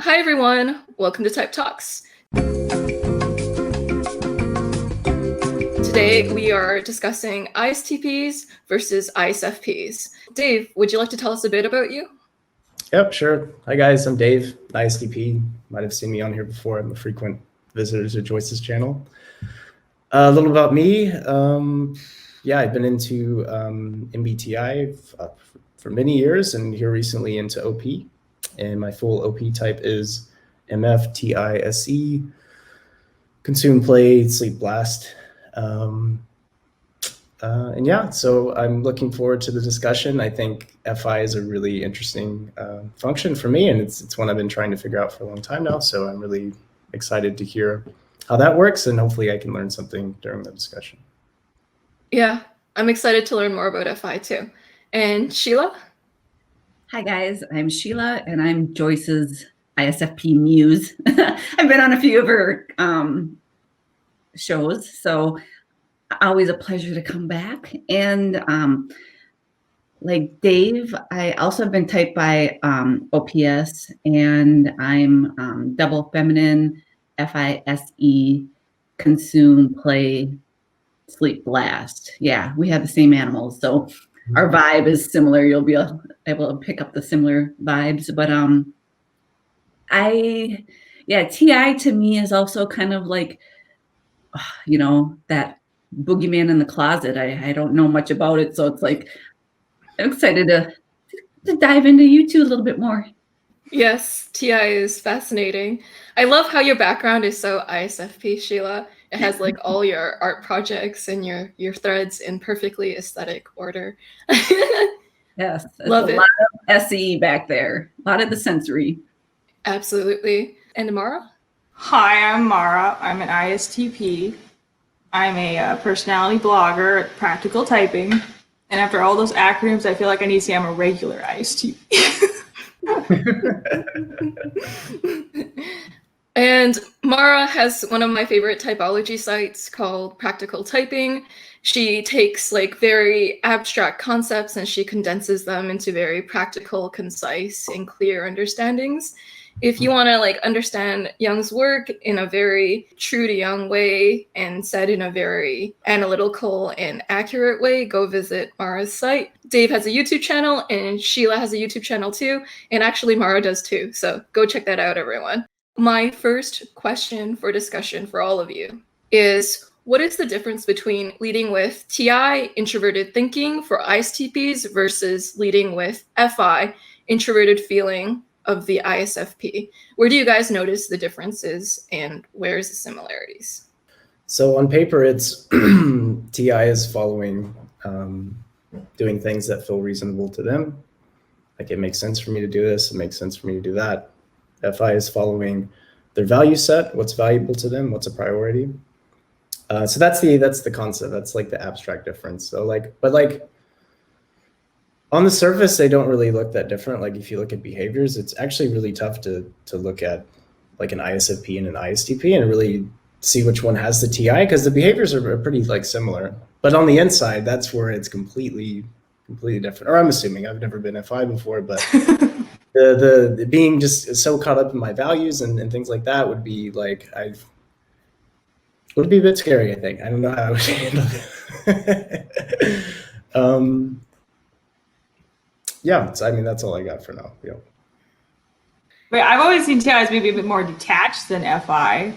Hi everyone, welcome to Type Talks. Today we are discussing ISTPs versus ISFPs. Dave, would you like to tell us a bit about you? Yep, sure. Hi guys, I'm Dave, ISTP. Might have seen me on here before. I'm a frequent visitor to Joyce's channel. A little about me. Yeah, I've been into MBTI for many years and here recently into OP. And my full OP type is MFTISE, consume, play, sleep, blast. And yeah, so I'm looking forward to the discussion. I think FI is a really interesting function for me, and it's one I've been trying to figure out for a long time now. So I'm really excited to hear how that works, and hopefully I can learn something during the discussion. Yeah, I'm excited to learn more about FI too. And Sheila? Hi guys, I'm Sheila, and I'm Joyce's ISFP muse. I've been on a few of her shows, so always a pleasure to come back. And like Dave, I also have been typed by OPS, and I'm double feminine, FISE, consume, play, sleep, blast. Yeah, we have the same animals, so our vibe is similar. You'll be able to pick up the similar vibes. But TI to me is also kind of like, you know, that boogeyman in the closet. I don't know much about it, so it's like I'm excited to dive into you two a little bit more. Yes, TI is fascinating. I love how your background is so ISFP, Sheila. It has like all your art projects and your threads in perfectly aesthetic order. Yes, Love it. A lot of SE back there, a lot of the sensory. Absolutely. And Mara? Hi, I'm Mara. I'm an ISTP. I'm a personality blogger at PracticalTyping. And after all those acronyms, I feel like I need to say I'm a regular ISTP. And Mara has one of my favorite typology sites called PracticalTyping. She takes like very abstract concepts and she condenses them into very practical, concise, and clear understandings. If you want to like understand Jung's work in a very true to Jung way and said in a very analytical and accurate way, go visit Mara's site. Dave has a YouTube channel and Sheila has a YouTube channel too. And actually Mara does too. So go check that out, everyone. My first question for discussion for all of you is, what is the difference between leading with TI, introverted thinking for ISTPs, versus leading with FI, introverted feeling of the ISFP? Where do you guys notice the differences and where's the similarities? So on paper, it's TI is following, doing things that feel reasonable to them. Like it makes sense for me to do this, it makes sense for me to do that. FI is following their value set, what's valuable to them, what's a priority. So that's the concept. That's like the abstract difference. So but on the surface, they don't really look that different. Like if you look at behaviors, it's actually really tough to look at like an ISFP and an ISTP and really see which one has the TI, because the behaviors are pretty like similar. But on the inside, that's where it's completely different. Or I'm assuming, I've never been FI before, but the being just so caught up in my values and things like that would be like would be a bit scary, I think. I don't know how I would handle it. Yeah, I mean, that's all I got for now. Yeah. But I've always seen TI as maybe a bit more detached than FI.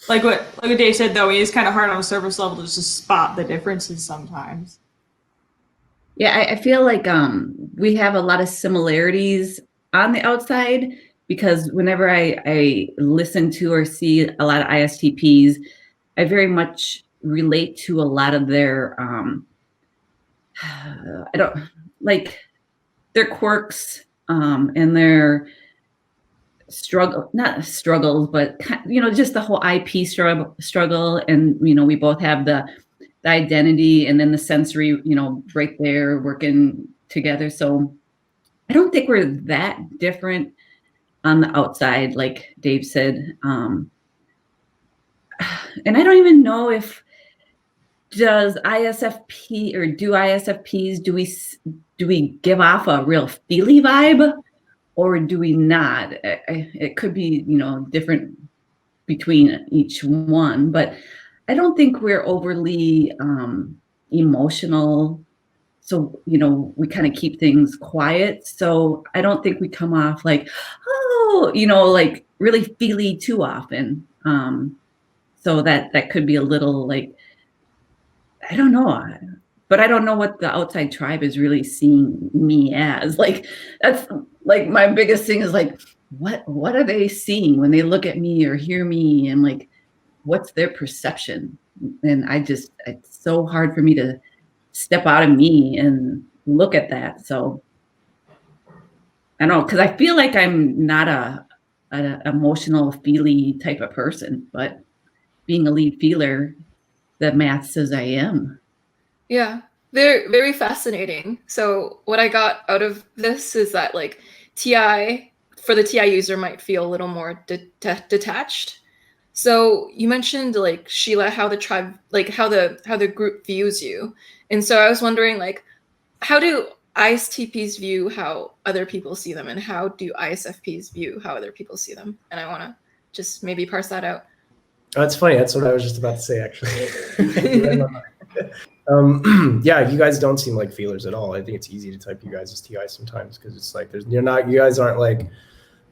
Like what Dave said, though, it is kind of hard on a surface level to just spot the differences sometimes. Yeah, I feel like we have a lot of similarities on the outside, because whenever I listen to or see a lot of ISTPs, I very much relate to a lot of their I don't like their quirks and their not struggles, but you know, just the whole IP struggle. And you know, we both have the identity and then the sensory, you know, right there working together. So I don't think we're that different on the outside, like Dave said. And I don't even know if does ISFP or do ISFPs, do we give off a real feely vibe, or do we not? It could be, you know, different between each one, but I don't think we're overly emotional. So, you know, we kind of keep things quiet. So I don't think we come off like, oh, you know, like really feely too often. So that could be a little like, I don't know, but I don't know what the outside tribe is really seeing me as. Like, that's like my biggest thing is like, what are they seeing when they look at me or hear me, and like, what's their perception? And it's so hard for me to step out of me and look at that. So I don't know, because I feel like I'm not an emotional, feely type of person, but being a lead feeler, the math says I am. Yeah, they're very fascinating. So what I got out of this is that like TI, for the TI user, might feel a little more detached. So you mentioned like Sheila, how the tribe, like how the group views you. And so I was wondering, like, how do ISTPs view how other people see them, and how do ISFPs view how other people see them? And I want to just maybe parse that out. Oh, that's funny. That's what I was just about to say, actually. Yeah, you guys don't seem like feelers at all. I think it's easy to type you guys as TI sometimes because it's like you guys aren't like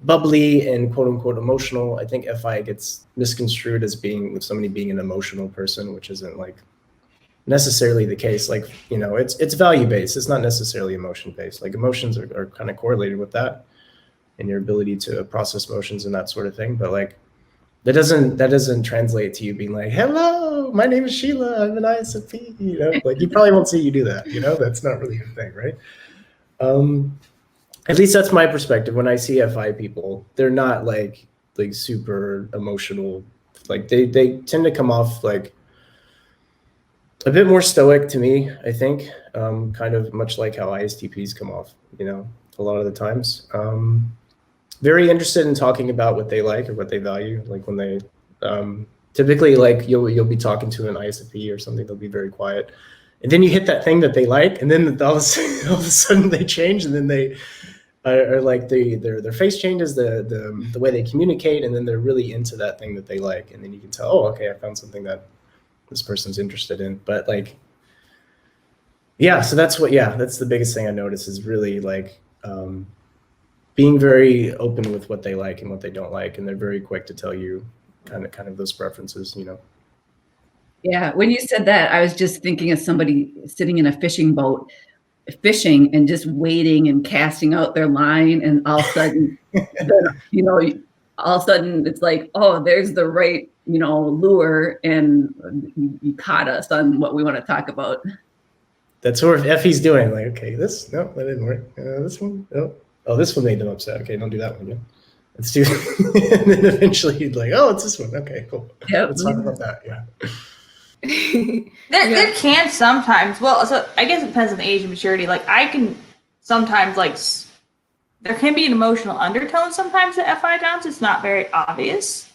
bubbly and quote unquote emotional. I think FI gets misconstrued as somebody being an emotional person, which isn't like necessarily the case. Like, you know, it's value based. It's not necessarily emotion based. Like emotions are kind of correlated with that and your ability to process emotions and that sort of thing. But like, that doesn't translate to you being like, hello, my name is Sheila, I'm an ISFP, you know, like you probably won't see you do that, you know, that's not really a thing, right? At least that's my perspective. When I see FI people, they're not like super emotional. Like they tend to come off like a bit more stoic to me, I think, kind of much like how ISTPs come off, you know, a lot of the times. Very interested in talking about what they like or what they value. Like when they typically, like you'll be talking to an ISFP or something, they'll be very quiet, and then you hit that thing that they like, and then all of a sudden they change, and then they are like their face changes, the way they communicate, and then they're really into that thing that they like, and then you can tell, oh, okay, I found something that this person's interested in. But like, yeah, so that's the biggest thing I notice is really like being very open with what they like and what they don't like, and they're very quick to tell you kind of those preferences, you know. Yeah, when you said that, I was just thinking of somebody sitting in a fishing boat, fishing and just waiting and casting out their line, and all of a sudden, you know, all of a sudden it's like, oh, there's the right, you know, lure, and you caught us on what we want to talk about. That's what Effie's doing. Like, okay, that didn't work. This one, no. Oh, this one made them upset. Okay, don't do that one again. Let's do and then eventually you'd like, oh, it's this one. Okay, cool. Yep. Let's talk about that. Yeah. There can sometimes, well, so I guess it depends on the age and maturity. Like I can sometimes like, there can be an emotional undertone sometimes that FI downs. It's not very obvious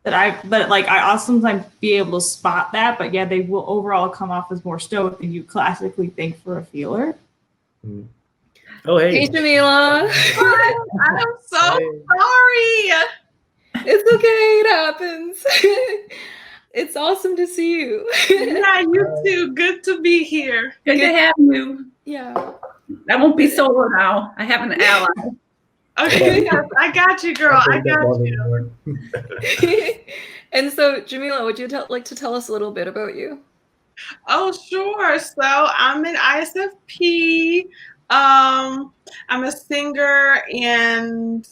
but I also sometimes be able to spot that. But yeah, they will overall come off as more stoic than you classically think for a feeler. Mm. Oh, hey. Hey, Jamila. I'm so sorry. It's okay. It happens. It's awesome to see you. Yeah, you too. Good to be here. Good to have you. Yeah. I won't be solo now. I have an ally. Okay, yes, I got you, girl. I got you. And so, Jamila, would you like to tell us a little bit about you? Oh, sure. So I'm an ISFP. I'm a singer, and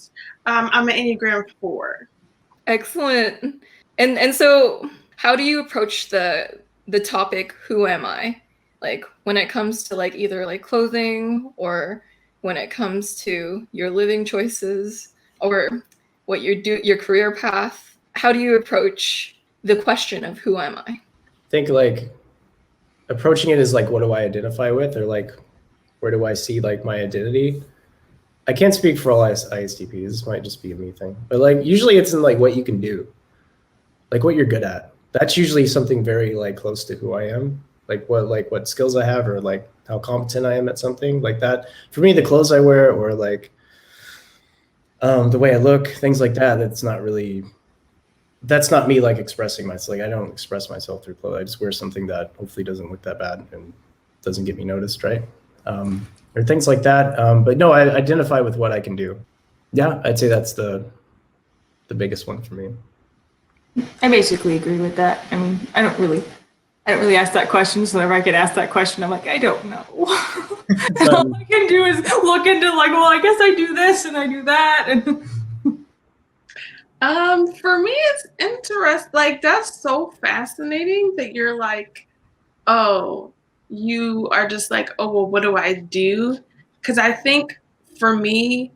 I'm an Enneagram 4. Excellent. And so, how do you approach the topic, who am I? Like when it comes to like either like clothing, or when it comes to your living choices, or what your career path, how do you approach the question of who am I? I think like approaching it is like, what do I identify with, or like, where do I see like my identity? I can't speak for all ISTPs. This might just be a me thing, but like usually it's in like what you can do, like what you're good at. That's usually something very like close to who I am. Like what skills I have, or like how competent I am at something like that. For me, the clothes I wear, or like the way I look, things like that. That's not me like expressing myself. Like I don't express myself through clothes. I just wear something that hopefully doesn't look that bad and doesn't get me noticed, right? Or things like that. But no, I identify with what I can do. Yeah, I'd say that's the biggest one for me. I basically agree with that. I mean, I don't really ask that question. So whenever I get asked that question, I'm like, I don't know. And all I can do is look into like, well, I guess I do this and I do that. And For me, it's interesting. Like, that's so fascinating that you're like, oh, you are just like, oh, well, what do I do? Because I think for me,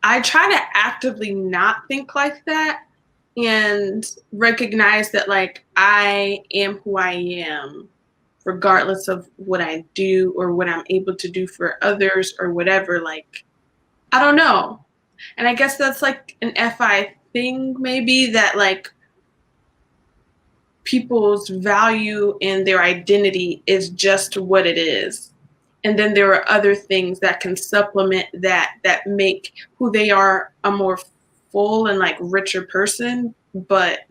I try to actively not think like that and recognize that, like, I am who I am, regardless of what I do or what I'm able to do for others or whatever. Like, I don't know. And I guess that's like an FI thing, maybe, that like people's value and their identity is just what it is. And then there are other things that can supplement that make who they are a more full and like richer person. But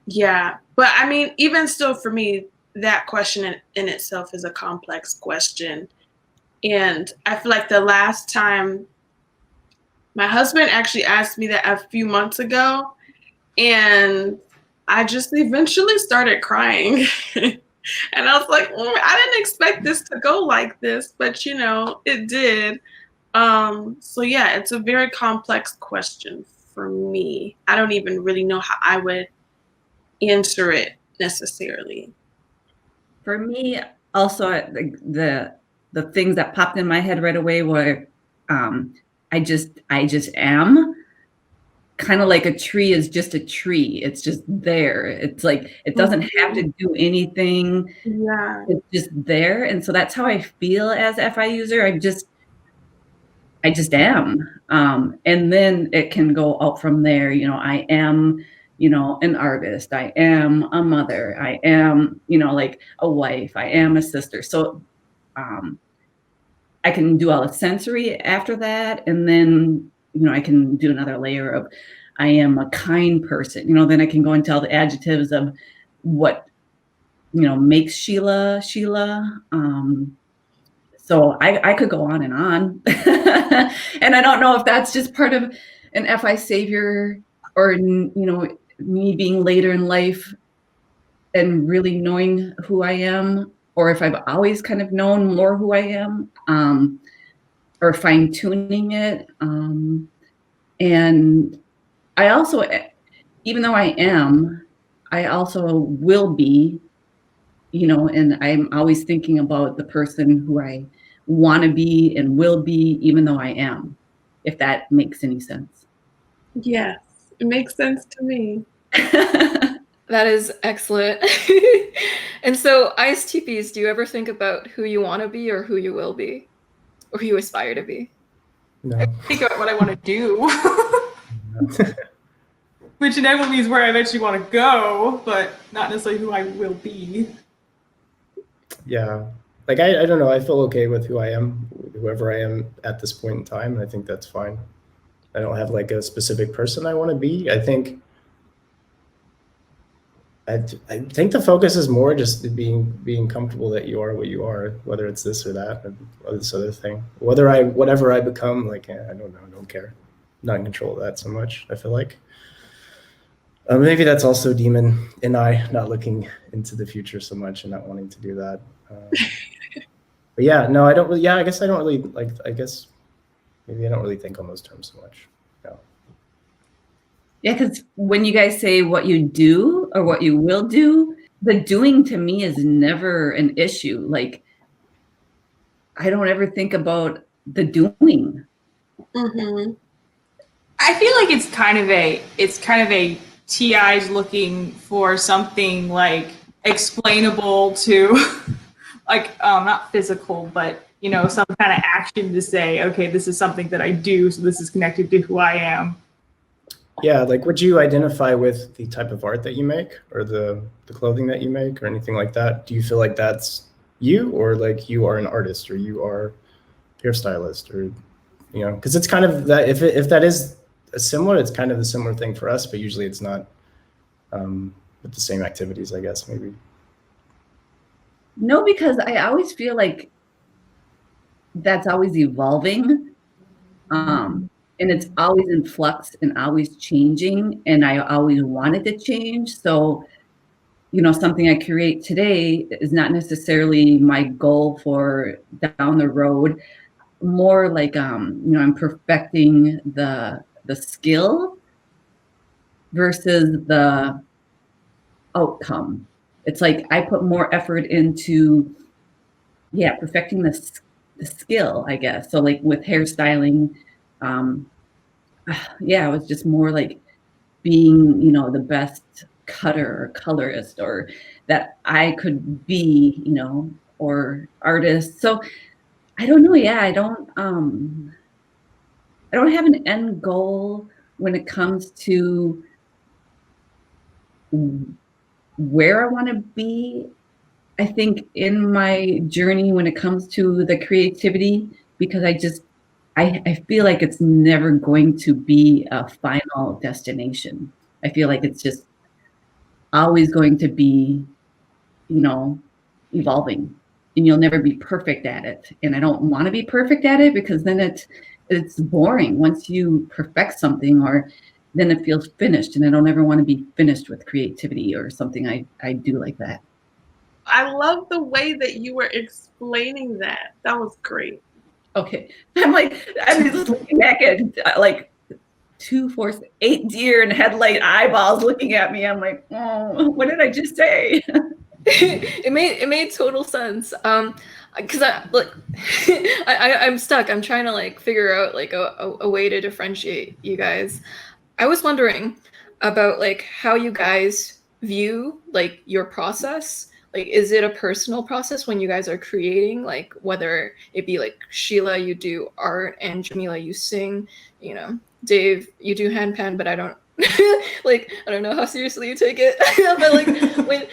yeah, but I mean, even still for me, that question in itself is a complex question. And I feel like the last time my husband actually asked me that a few months ago, and I just eventually started crying. And I was like, I didn't expect this to go like this, but you know, it did. So yeah, it's a very complex question for me. I don't even really know how I would answer it necessarily. For me, also the things that popped in my head right away were, I just am. Kind of like a tree is just a tree. It's just there. It's like it doesn't have to do anything. Yeah. It's just there. And so that's how I feel as FI user. I just am. And then it can go out from there. You know, I am, you know, an artist. I am a mother. I am, you know, like a wife. I am a sister. So I can do all the sensory after that. And then, you know, I can do another layer of I am a kind person. You know, then I can go into all the adjectives of what, you know, makes Sheila. So I could go on. And I don't know if that's just part of an FI savior or, you know, me being later in life and really knowing who I am, or if I've always kind of known more who I am, or fine tuning it. And I also, even though I am, I also will be, you know, and I'm always thinking about the person who I want to be and will be, even though I am, if that makes any sense. Yes, it makes sense to me. That is excellent. And so, ISTPs, do you ever think about who you want to be or who you will be? Or who you aspire to be? No. I think about what I want to do. Which inevitably is where I eventually want to go, but not necessarily who I will be. Yeah. Like, I don't know. I feel okay with who I am, whoever I am at this point in time. And I think that's fine. I don't have like a specific person I want to be. I think the focus is more just being comfortable that you are what you are, whether it's this or that or this other thing. Whatever I become, like, I don't know, I don't care. I'm not in control of that so much, I feel like. Maybe that's also demon and I not looking into the future so much and not wanting to do that. But yeah, no, I don't really, I guess I don't really, like, I guess maybe I don't really think on those terms so much. No. Yeah, because when you guys say what you do or what you will do, the doing to me is never an issue. Like, I don't ever think about the doing. Mm-hmm. I feel like it's kind of a TI's looking for something like explainable to like not physical, but you know, some kind of action to say, okay, this is something that I do, so this is connected to who I am. Yeah, like, would you identify with the type of art that you make or the clothing that you make or anything like that? Do you feel like that's you, or like you are an artist or you are a hairstylist or you know, because it's kind of that, if that is similar, it's kind of the similar thing for us, but usually it's not with the same activities, I guess, maybe. No, because I always feel like that's always evolving. And it's always in flux and always changing. And I always wanted to change. So, you know, something I create today is not necessarily my goal for down the road. More like, you know, I'm perfecting the skill versus the outcome. It's like I put more effort into, yeah, perfecting the skill, I guess. So like with hairstyling, yeah, it was just more like being, you know, the best cutter or colorist, or that I could be, you know, or artist. So I don't know. Yeah, I don't have an end goal when it comes to where I want to be. I think in my journey when it comes to the creativity, because I feel like it's never going to be a final destination. I feel like it's just always going to be, you know, evolving, and you'll never be perfect at it. And I don't want to be perfect at it, because then it's boring. Once you perfect something, or then it feels finished, and I don't ever want to be finished with creativity or something I do like that. I love the way that you were explaining that. That was great. Okay. I'm just looking back at like 2, 4, 8 deer in headlight eyeballs looking at me. I'm like, oh, what did I just say? It made total sense. Because I'm stuck. I'm trying to like figure out like a way to differentiate you guys. I was wondering about like how you guys view like your process. Like, is it a personal process when you guys are creating? Like, whether it be like Sheila, you do art, and Jamila, you sing. You know, Dave, you do handpan, but I don't like, I don't know how seriously you take it. But like when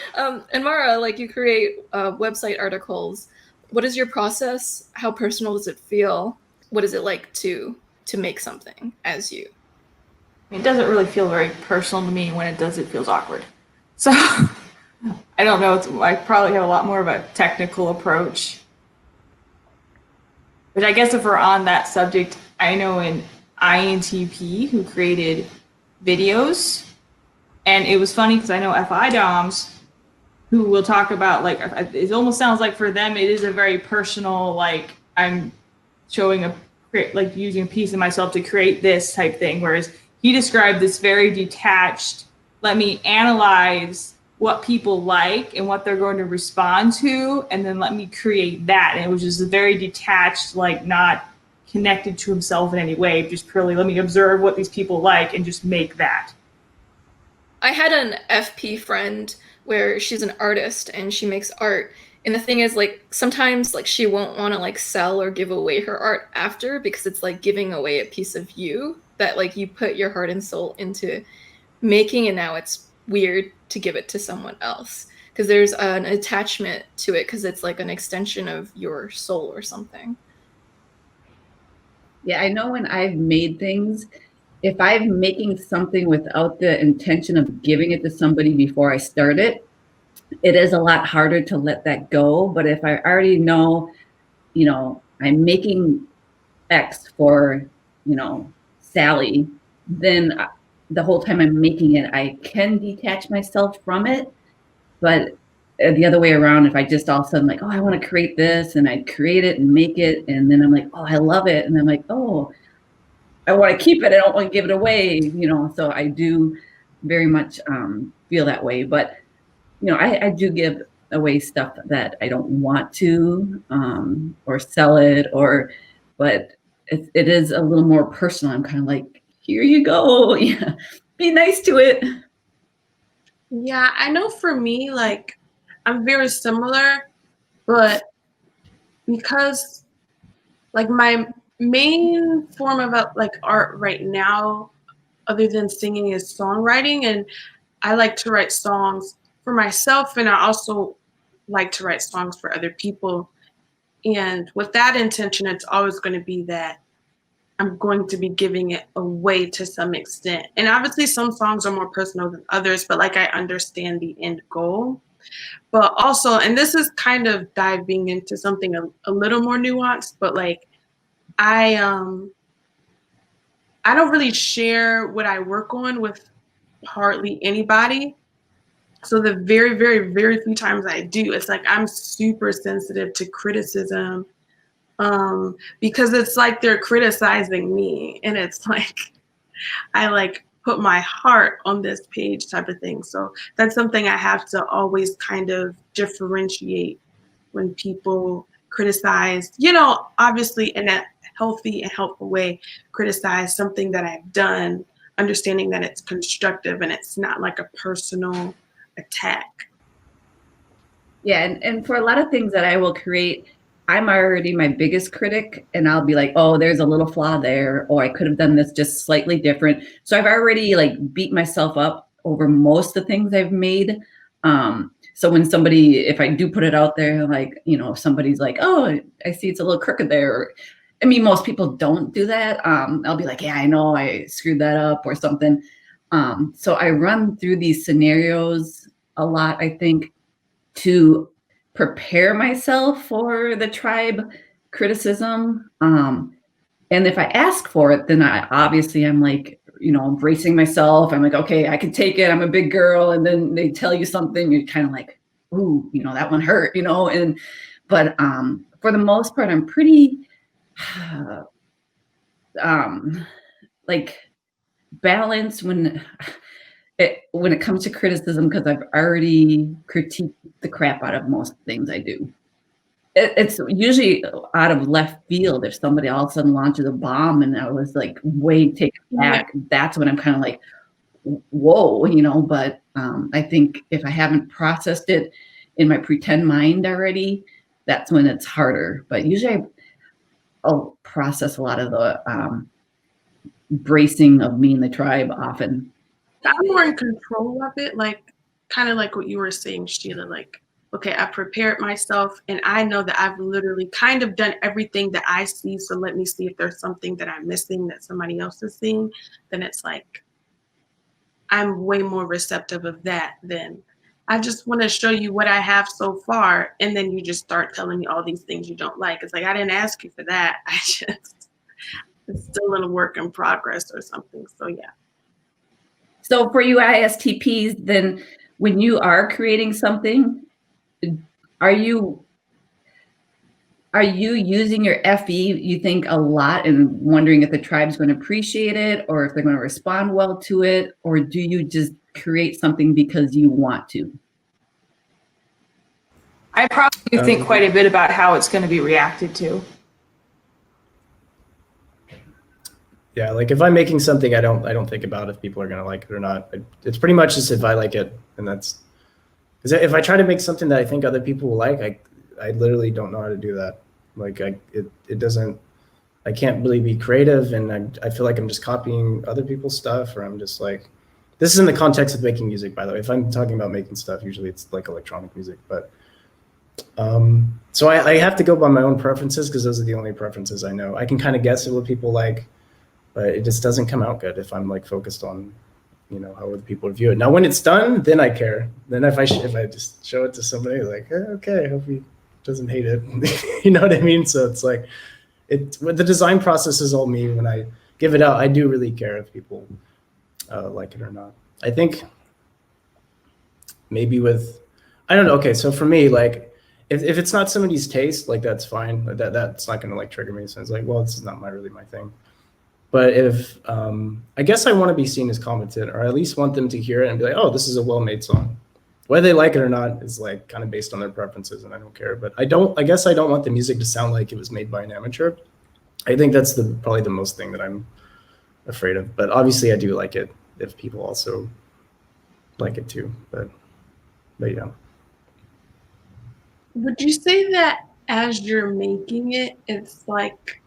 and Mara, like you create website articles. What is your process? How personal does it feel? What is it like to make something as you? It doesn't really feel very personal to me. When it does, it feels awkward. So I don't know. I probably have a lot more of a technical approach. But I guess if we're on that subject, I know an INTP who created videos, and it was funny because I know FI DOMs who will talk about like, it almost sounds like for them it is a very personal, like I'm showing like using a piece of myself to create this type thing, whereas he described this very detached, let me analyze what people like and what they're going to respond to, and then let me create that. And it was just a very detached, like not connected to himself in any way, just purely let me observe what these people like and just make that. I had an FP friend where she's an artist and she makes art. And the thing is, like, sometimes like she won't want to like sell or give away her art after, because it's like giving away a piece of you that like you put your heart and soul into making, and now it's weird to give it to someone else because there's an attachment to it, because it's like an extension of your soul or something. Yeah, I know when I've made things, if I'm making something without the intention of giving it to somebody before I start it, it is a lot harder to let that go. But if I already know, you know, I'm making X for, you know, Sally, then the whole time I'm making it, I can detach myself from it. But the other way around, if I just all of a sudden like, oh, I want to create this, and I create it and make it, and then I'm like, oh, I love it, and I'm like, oh, I want to keep it, I don't want to give it away, you know. So I do very much feel that way. But you know, I do give away stuff that I don't want to, or sell it, but it is a little more personal. I'm kind of like, here you go, yeah, be nice to it. Yeah, I know for me, like, I'm very similar, but because, like, my main form of, like, art right now, other than singing, is songwriting, and I like to write songs for myself, and I also like to write songs for other people. And with that intention, it's always going to be that I'm going to be giving it away to some extent. And obviously some songs are more personal than others, but like I understand the end goal. But also, and this is kind of diving into something a little more nuanced, but like I don't really share what I work on with hardly anybody. So the very, very, very few times I do, it's like I'm super sensitive to criticism, because it's like they're criticizing me, and it's like I like put my heart on this page type of thing. So that's something I have to always kind of differentiate when people criticize, you know, obviously in a healthy and helpful way, criticize something that I've done, understanding that it's constructive and it's not like a personal attack. Yeah, and for a lot of things that I will create, I'm already my biggest critic, and I'll be like, oh, there's a little flaw there, or I could have done this just slightly different. So I've already like beat myself up over most of the things I've made. So when somebody, if I do put it out there, like, you know, if somebody's like, oh, I see it's a little crooked there. Or, I mean, most people don't do that. I'll be like, yeah, I know I screwed that up or something. So I run through these scenarios a lot, I think, to prepare myself for the tribe criticism. And if I ask for it, then I'm like, you know, bracing myself. I'm like, okay, I can take it. I'm a big girl. And then they tell you something, you're kind of like, ooh, you know, that one hurt, you know. But for the most part, I'm pretty like balanced when it comes to criticism, because I've already critiqued the crap out of most things I do. It's usually out of left field. If somebody all of a sudden launches a bomb and I was like way taken back, that's when I'm kind of like, whoa, you know. But I think if I haven't processed it in my pretend mind already, that's when it's harder. But usually I'll process a lot of the bracing of me and the tribe often. I'm more in control of it, like kind of like what you were saying, Sheila, like, okay, I prepared myself and I know that I've literally kind of done everything that I see. So let me see if there's something that I'm missing that somebody else is seeing. Then it's like, I'm way more receptive of that than I just want to show you what I have so far. And then you just start telling me all these things you don't like. It's like, I didn't ask you for that. It's still in a work in progress or something. So yeah. So for you ISTPs, then when you are creating something, are you using your FE, you think, a lot and wondering if the tribe's going to appreciate it or if they're going to respond well to it? Or do you just create something because you want to? I probably think quite a bit about how it's going to be reacted to. Yeah, like if I'm making something, I don't think about if people are gonna like it or not. It's pretty much just if I like it, and that's because if I try to make something that I think other people will like, I literally don't know how to do that. Like it doesn't. I can't really be creative, and I feel like I'm just copying other people's stuff, or I'm just like, this is in the context of making music, by the way. If I'm talking about making stuff, usually it's like electronic music, but so I have to go by my own preferences because those are the only preferences I know. I can kind of guess at what people like, but it just doesn't come out good if I'm like focused on, you know, how other people view it. Now, when it's done, then I care. Then if I just show it to somebody, like, okay, I hope he doesn't hate it. You know what I mean? So it's like, the design process is all me. When I give it out, I do really care if people like it or not. I think maybe I don't know. Okay, so for me, like, if it's not somebody's taste, like that's fine. That's not gonna like trigger me. So it's like, well, this is not really my thing. But if, I guess I want to be seen as competent, or at least want them to hear it and be like, oh, this is a well-made song. Whether they like it or not is like kind of based on their preferences, and I don't care. But I guess I don't want the music to sound like it was made by an amateur. I think that's probably the most thing that I'm afraid of. But obviously I do like it if people also like it too. But yeah. Would you say that as you're making it, it's like,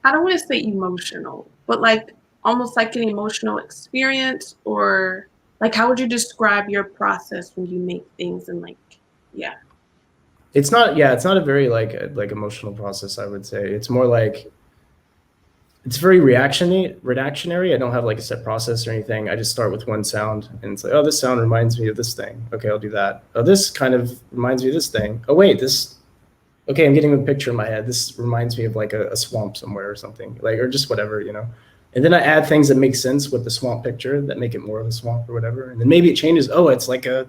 I don't want to say emotional, but like almost like an emotional experience? Or like, how would you describe your process when you make things? And like, yeah. It's not a very like emotional process, I would say. It's more like it's very reactionary. I don't have like a set process or anything. I just start with one sound and it's like, oh, this sound reminds me of this thing. Okay, I'll do that. Oh, this kind of reminds me of this thing. Oh, wait, this, okay, I'm getting a picture in my head. This reminds me of like a swamp somewhere or something, like, or just whatever, you know. And then I add things that make sense with the swamp picture that make it more of a swamp or whatever. And then maybe it changes. Oh, it's like a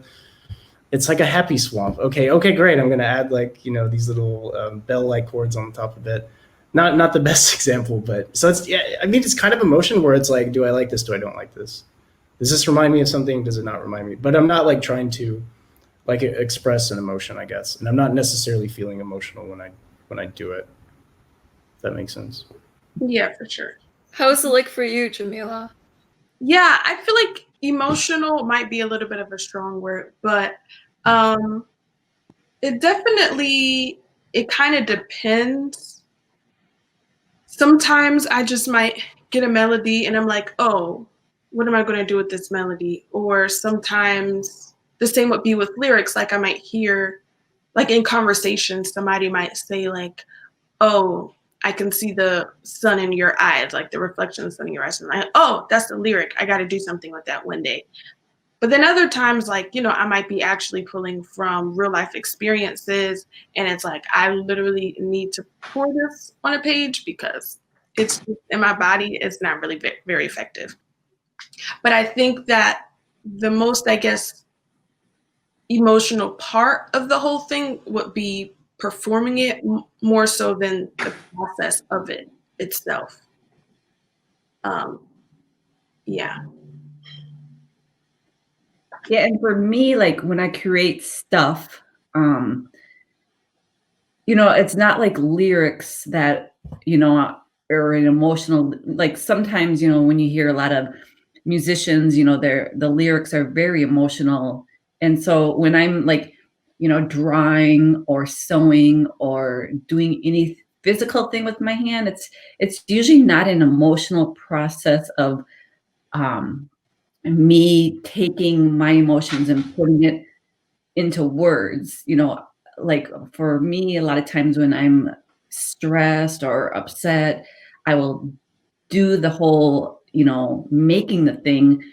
happy swamp. Okay, great. I'm gonna add like, you know, these little bell-like chords on top of it. Not the best example, but so it's, yeah, I mean, it's kind of emotion where it's like, do I like this? Do I don't like this? Does this remind me of something? Does it not remind me? But I'm not like trying to like express an emotion, I guess. And I'm not necessarily feeling emotional when I do it. If that makes sense. Yeah, for sure. How is it like for you, Jamila? Yeah, I feel like emotional might be a little bit of a strong word, but it definitely, it kind of depends. Sometimes I just might get a melody and I'm like, oh, what am I going to do with this melody? Or sometimes the same would be with lyrics. Like I might hear, like in conversation, somebody might say like, oh, I can see the sun in your eyes, like the reflection of the sun in your eyes. And I'm like, oh, that's the lyric. I got to do something with that one day. But then other times, like, you know, I might be actually pulling from real life experiences. And it's like, I literally need to pour this on a page because it's in my body. It's not really very effective. But I think that the most, I guess, emotional part of the whole thing would be performing it more so than the process of it itself. Yeah. Yeah, and for me, like when I create stuff, you know, it's not like lyrics that, you know, are an emotional, like sometimes, you know, when you hear a lot of musicians, you know, the lyrics are very emotional. And so when I'm like, you know, drawing or sewing or doing any physical thing with my hand, it's usually not an emotional process of me taking my emotions and putting it into words. You know, like for me, a lot of times when I'm stressed or upset, I will do the whole, you know, making the thing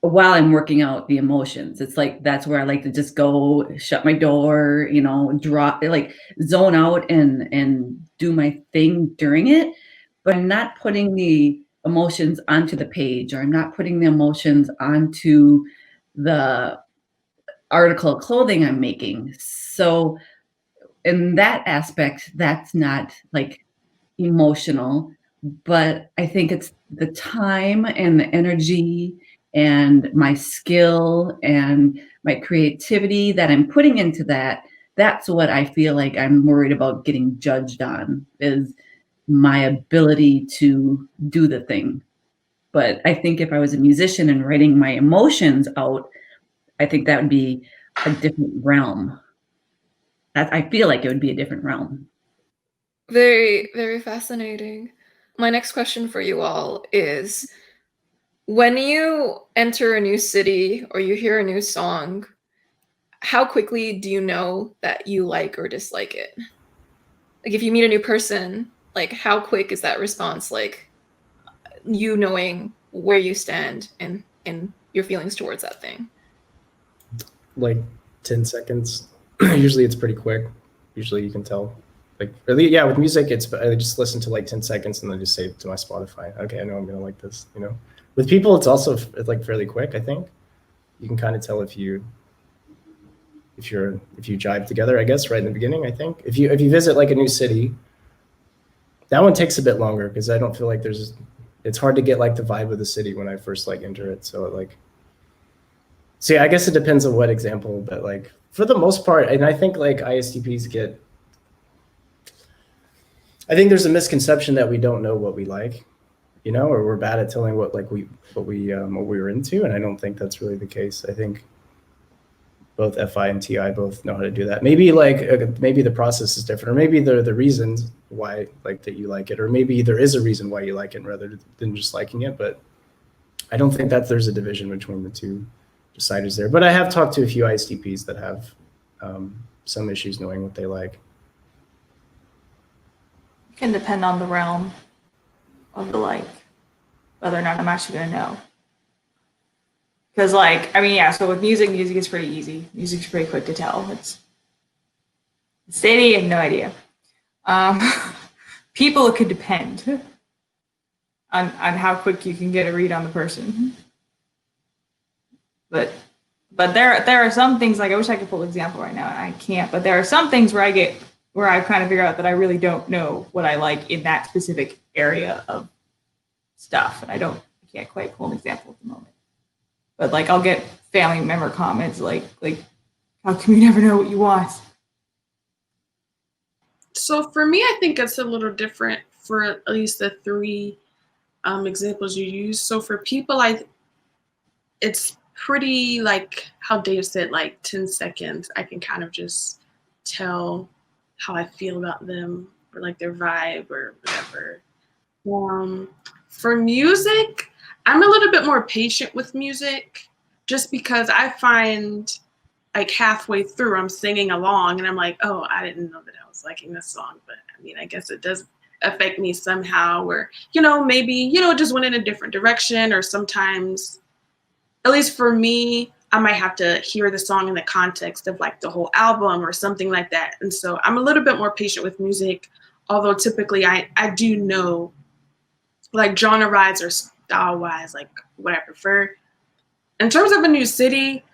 while I'm working out the emotions. It's like, that's where I like to just go shut my door, you know, drop, like zone out and do my thing during it. But I'm not putting the emotions onto the page, or I'm not putting the emotions onto the article of clothing I'm making. So in that aspect, that's not like emotional, but I think it's the time and the energy and my skill and my creativity that I'm putting into that. That's what I feel like I'm worried about getting judged on, is my ability to do the thing. But I think if I was a musician and writing my emotions out, I think that would be a different realm. I feel like it would be a different realm. Very, very fascinating. My next question for you all is, when you enter a new city or you hear a new song, how quickly do you know that you like or dislike it? Like if you meet a new person, like how quick is that response? Like you knowing where you stand and your feelings towards that thing? Like 10 seconds. Usually it's pretty quick. Usually you can tell. Like, really, yeah, with music, I just listen to like 10 seconds and then just save to my Spotify. Okay, I know I'm gonna like this, you know. With people, it's also like fairly quick, I think. You can kind of tell if you jive together, I guess, right in the beginning, I think. If you visit like a new city, that one takes a bit longer because I don't feel like it's hard to get like the vibe of the city when I first like enter it. So like, so yeah, I guess it depends on what example, but like for the most part, and I think like ISTPs I think there's a misconception that we don't know what we like, you know, or we're bad at telling what we were into, and I don't think that's really the case. I think both FI and TI both know how to do that. Maybe maybe the process is different, or maybe the reasons why like that you like it, or maybe there is a reason why you like it rather than just liking it. But I don't think that there's a division between the two deciders there. But I have talked to a few ISTPs that have some issues knowing what they like. Can depend on the realm. of the like whether or not I'm actually gonna know. Because like, I mean, yeah, so with music is pretty easy. Music's pretty quick to tell. It's steady and no idea. People, it could depend on how quick you can get a read on the person. But there are some things, like I wish I could pull an example right now, and I can't, but there are some things where I kind of figure out that I really don't know what I like in that specific area of stuff. And I can't quite pull an example at the moment. But like I'll get family member comments like how come you never know what you want? So for me, I think it's a little different for at least the three examples you use. So for people, it's pretty like how Dave said, like 10 seconds. I can kind of just tell how I feel about them or like their vibe or whatever. For music, I'm a little bit more patient with music just because I find like halfway through I'm singing along and I'm like, oh, I didn't know that I was liking this song. But I mean, I guess it does affect me somehow, or, maybe, just went in a different direction, or sometimes, at least for me, I might have to hear the song in the context of like the whole album or something like that. And so I'm a little bit more patient with music, although typically I do know like genre-wise or style-wise, like what I prefer. In terms of a new city,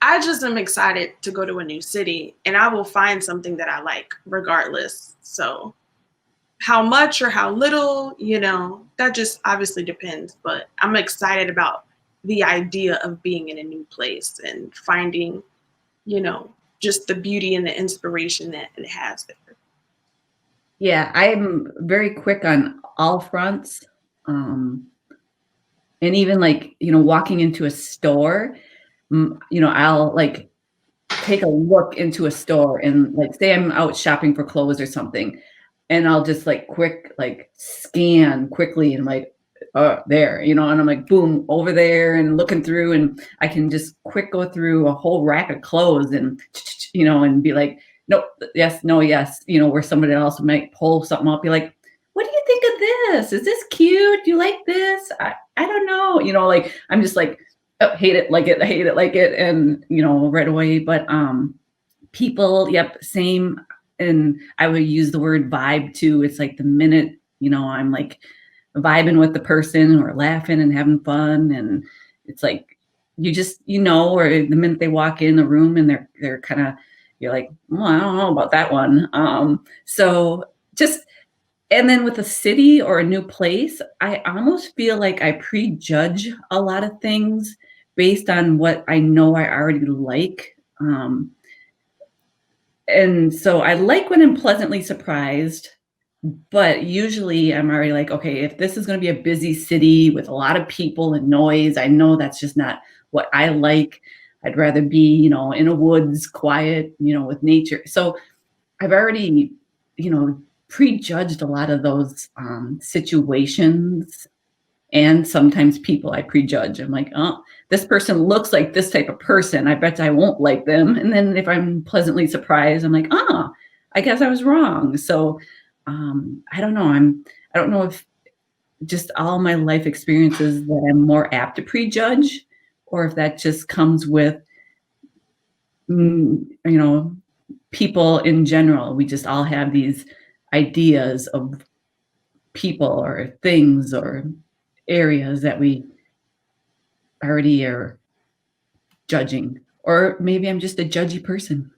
I just am excited to go to a new city and I will find something that I like regardless. So how much or how little, that just obviously depends, but I'm excited about the idea of being in a new place and finding, just the beauty and the inspiration that it has there. Yeah, I'm very quick on all fronts. And even like, walking into a store, I'll like take a look into a store and like say I'm out shopping for clothes or something, and I'll just like scan quickly and like, there, and I'm like, boom, over there and looking through, and I can just quick go through a whole rack of clothes and, and be like, nope, yes, no, yes, where somebody else might pull something up, be like, what do you think of this? Is this cute? Do you like this? I don't know. Like I'm just like, oh, hate it, like it, hate it, like it. And, right away. But people, yep, same. And I would use the word vibe too. It's like the minute, I'm like vibing with the person or laughing and having fun. And it's like, you just, or the minute they walk in the room and they're kind of, you're like, well, I don't know about that one. So just, and then with a city or a new place, I almost feel like I prejudge a lot of things based on what I know I already like. And so I like when I'm pleasantly surprised, but usually I'm already like, okay, if this is going to be a busy city with a lot of people and noise, I know that's just not what I like. I'd rather be, in a woods, quiet, with nature. So I've already, prejudged a lot of those situations, and sometimes people I prejudge. I'm like, oh, this person looks like this type of person. I bet I won't like them. And then if I'm pleasantly surprised, I'm like, I guess I was wrong. So I don't know. I don't know if just all my life experiences that I'm more apt to prejudge, or if that just comes with, people in general. We just all have these ideas of people or things or areas that we already are judging. Or maybe I'm just a judgy person.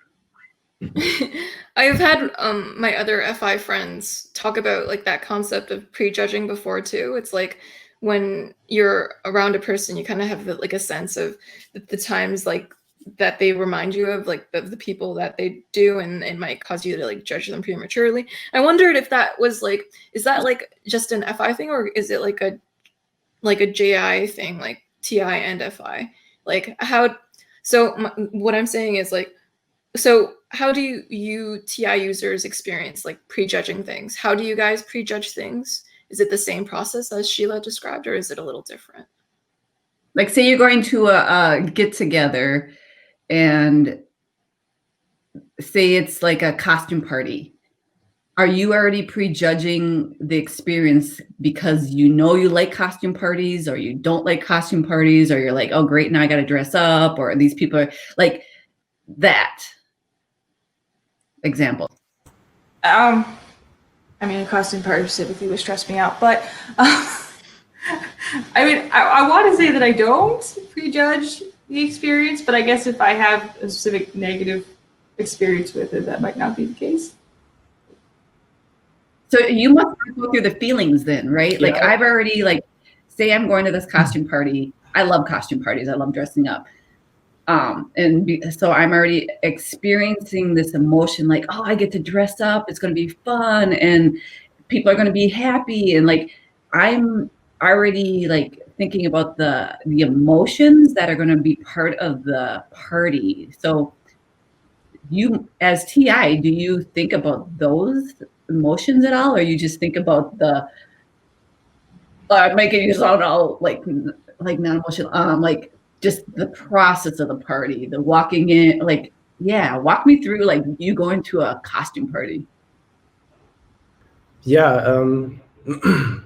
I've had my other FI friends talk about like that concept of prejudging before too. It's like when you're around a person, you kind of have like a sense of the times like that they remind you of like the people that they do, and it might cause you to like judge them prematurely. I wondered if that was like, is that like just an FI thing, or is it like a JI thing, like TI and FI? Like how, so what I'm saying is like, so how do you TI users experience like prejudging things? How do you guys prejudge things? Is it the same process as Sheila described, or is it a little different? Like say you're going to a get together, and say it's like a costume party, Are you already prejudging the experience because you know you like costume parties, or you don't like costume parties, or you're like, oh great, now I got to dress up, or these people are like that? Example. I mean, a costume party typically would stress me out, but I mean, I want to say that I don't prejudge the experience, but I guess if I have a specific negative experience with it, that might not be the case. So you must go through the feelings then, right? Yeah. Like I've already like, say I'm going to this costume party. I love costume parties. I love dressing up. So I'm already experiencing this emotion like, oh, I get to dress up. It's going to be fun. And people are going to be happy. And like, I'm already like thinking about the emotions that are going to be part of the party. So you, as TI, do you think about those emotions at all? Or you just think about the, making you sound all like non-emotional, like just the process of the party, the walking in, like, yeah, walk me through like you going to a costume party. Yeah. I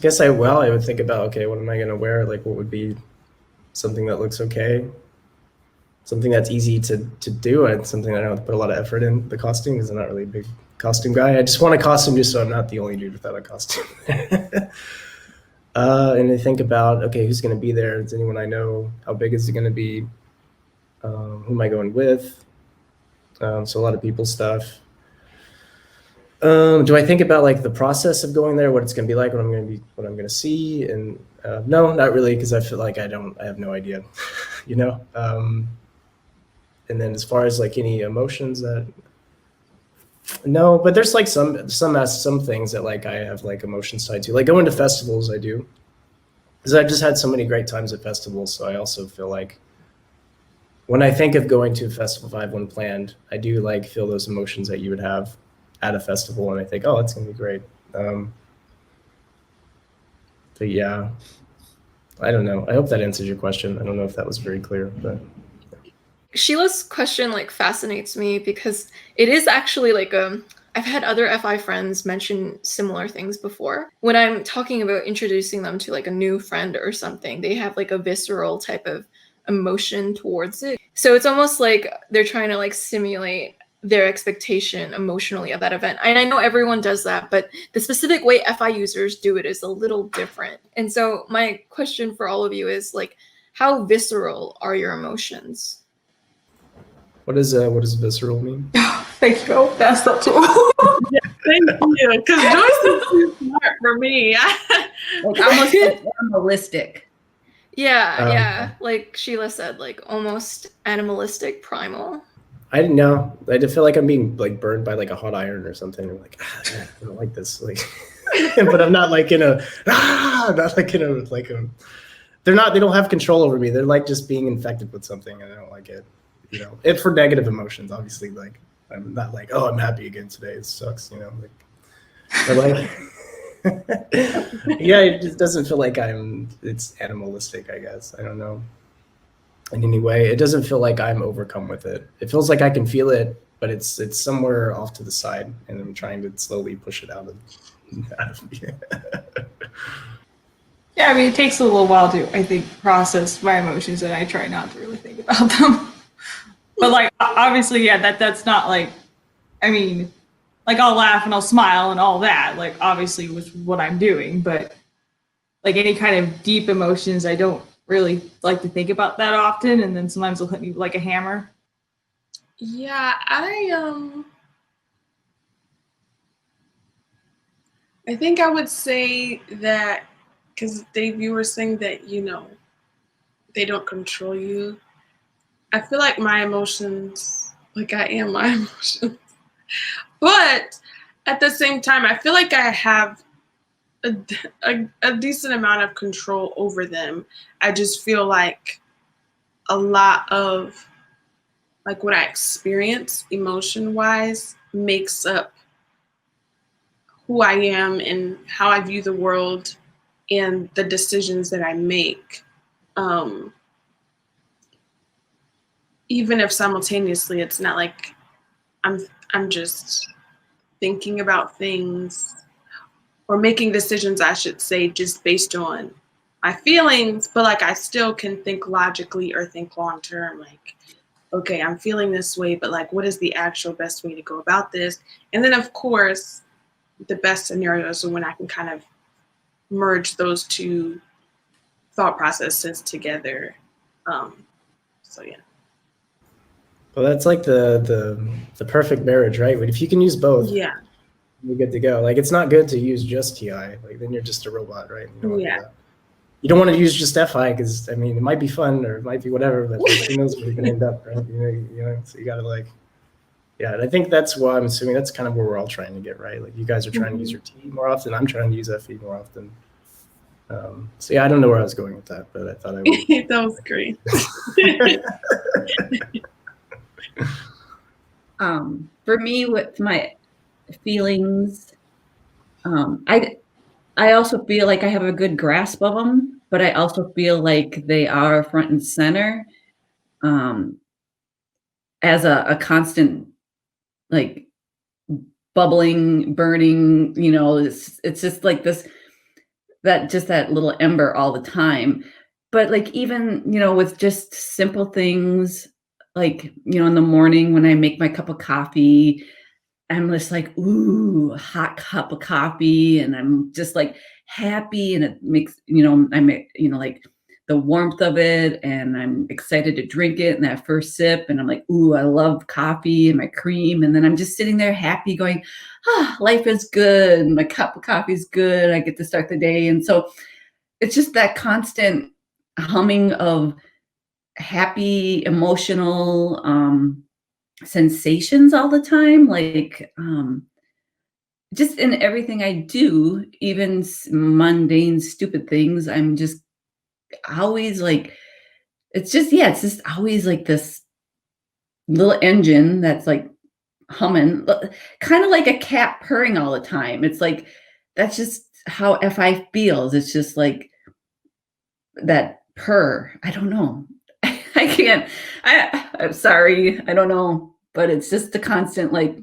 guess I would think about, okay, what am I going to wear? Like, what would be something that looks okay? Something that's easy to do, and something that I don't have to put a lot of effort in the costume, because I'm not really a big costume guy. I just want a costume just so I'm not the only dude without a costume. And I think about, okay, who's going to be there? Is anyone I know? How big is it going to be? Who am I going with? So a lot of people stuff. Do I think about like the process of going there, what it's going to be like, what I'm going to see? And no, not really, because I feel like I have no idea, you know? And then as far as like any emotions no, but there's like some things that like I have like emotions tied to, like going to festivals. I do, because I've just had so many great times at festivals. So I also feel like when I think of going to a festival, if I have one planned, I do like feel those emotions that you would have at a festival, and I think, oh, it's gonna be great. But yeah, I don't know. I hope that answers your question. I don't know if that was very clear, but. Sheila's question like fascinates me because it is actually like I've had other FI friends mention similar things before. When I'm talking about introducing them to like a new friend or something, they have like a visceral type of emotion towards it. So it's almost like they're trying to like simulate their expectation emotionally of that event. And I know everyone does that, but the specific way FI users do it is a little different. And so my question for all of you is like, how visceral are your emotions? What does visceral mean? Thank you. That's not too. Thank you, because Joyce is too smart for me. Like almost like animalistic. Yeah, like Sheila said, like almost animalistic, primal. I didn't know. I just feel like I'm being like burned by like a hot iron or something. I'm like, I don't like this. Like, but I'm not like in a, not like in a, like a, they don't have control over me. They're like just being infected with something, and I don't like it. You know, it for negative emotions, obviously. Like, I'm not like, oh, I'm happy again today. It sucks, you know. Like, but like, yeah, it just doesn't feel like it's animalistic, I guess. I don't know. In any way, it doesn't feel like I'm overcome with it. It feels like I can feel it, but it's somewhere off to the side, and I'm trying to slowly push it out of me. Yeah, I mean, it takes a little while to, I think, process my emotions, and I try not to really think about them. But like, obviously, yeah, that's not like, I mean, like I'll laugh and I'll smile and all that, like obviously with what I'm doing, but like any kind of deep emotions, I don't really like to think about that often, and then sometimes it'll hit me like a hammer. Yeah, I think I would say that, because Dave, you were saying that, you know, they don't control you. I feel like my emotions, like I am my emotions. But at the same time, I feel like I have a decent amount of control over them. I just feel like a lot of like what I experience emotion-wise makes up who I am and how I view the world and the decisions that I make. Even if simultaneously it's not like I'm I'm just thinking about things or making decisions, I should say, just based on my feelings, but like I still can think logically or think long term, like, okay, I'm feeling this way, but like, what is the actual best way to go about this? And then, of course, the best scenarios are when I can kind of merge those two thought processes together. So yeah. Well, that's like the perfect marriage, right? But if you can use both, Yeah. you're good to go. Like, it's not good to use just TI. Like, then you're just a robot, right? You don't want to do that. You don't want to use just FI because, I mean, it might be fun or it might be whatever, but like, who knows where you're going to end up, right? You know, so you got to like, yeah. And I think that's why I'm assuming that's kind of where we're all trying to get, right? Like, you guys are trying to use your T more often. I'm trying to use FE more often. So yeah, I don't know where I was going with that, but I thought I would. That was great. For me, with my feelings, I also feel like I have a good grasp of them, but I also feel like they are front and center as a constant, like, bubbling, burning, you know, it's just like this, that little ember all the time. But like, even, you know, with just simple things, like, you know, in the morning when I make my cup of coffee, I'm just like, ooh, a hot cup of coffee. And I'm just like happy. And it makes, you know, like the warmth of it. And I'm excited to drink it. And that first sip. And I'm like, ooh, I love coffee and my cream. And then I'm just sitting there happy going, life is good. My cup of coffee is good. I get to start the day. And so it's just that constant humming of happy, emotional, sensations all the time, like just in everything I do, even mundane stupid things, I'm just always like, it's just always like this little engine that's like humming, kind of like a cat purring all the time. It's like, that's just how FI feels. It's just like that purr. I don't know. I can't, I'm sorry, I don't know, but it's just a constant like.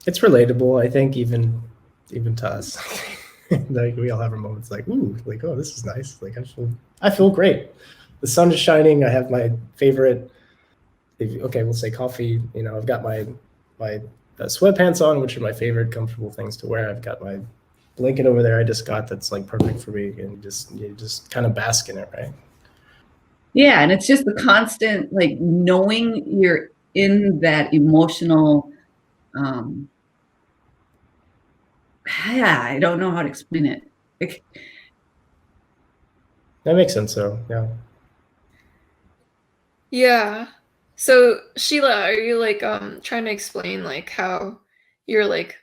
It's relatable, I think, even to us. Like, we all have our moments like, ooh, like, oh, this is nice. Like, I feel great. The sun is shining. I have my favorite, okay, we'll say coffee. You know, I've got my sweatpants on, which are my favorite comfortable things to wear. I've got my blanket over there I just got that's like perfect for me, and you just kind of bask in it, right? Yeah, and it's just the constant, like, knowing you're in that emotional, I don't know how to explain it. That makes sense, though. Yeah. Yeah. So Sheila, are you like trying to explain like how you're like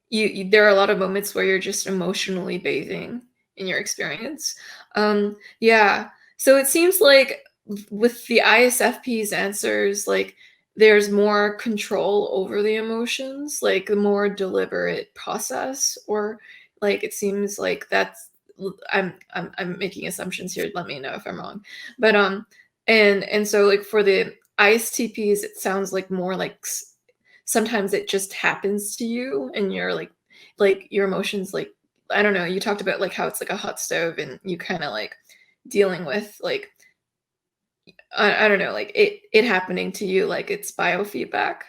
you there are a lot of moments where you're just emotionally bathing in your experience? Yeah. So it seems like with the ISFP's answers, like there's more control over the emotions, like a more deliberate process, or like it seems like that's I'm making assumptions here. Let me know if I'm wrong. But and so like for the ISTPs, it sounds like more like sometimes it just happens to you and you're like your emotions, like, I don't know, you talked about like how it's like a hot stove and you kind of like dealing with like I don't know, like it happening to you, like it's biofeedback.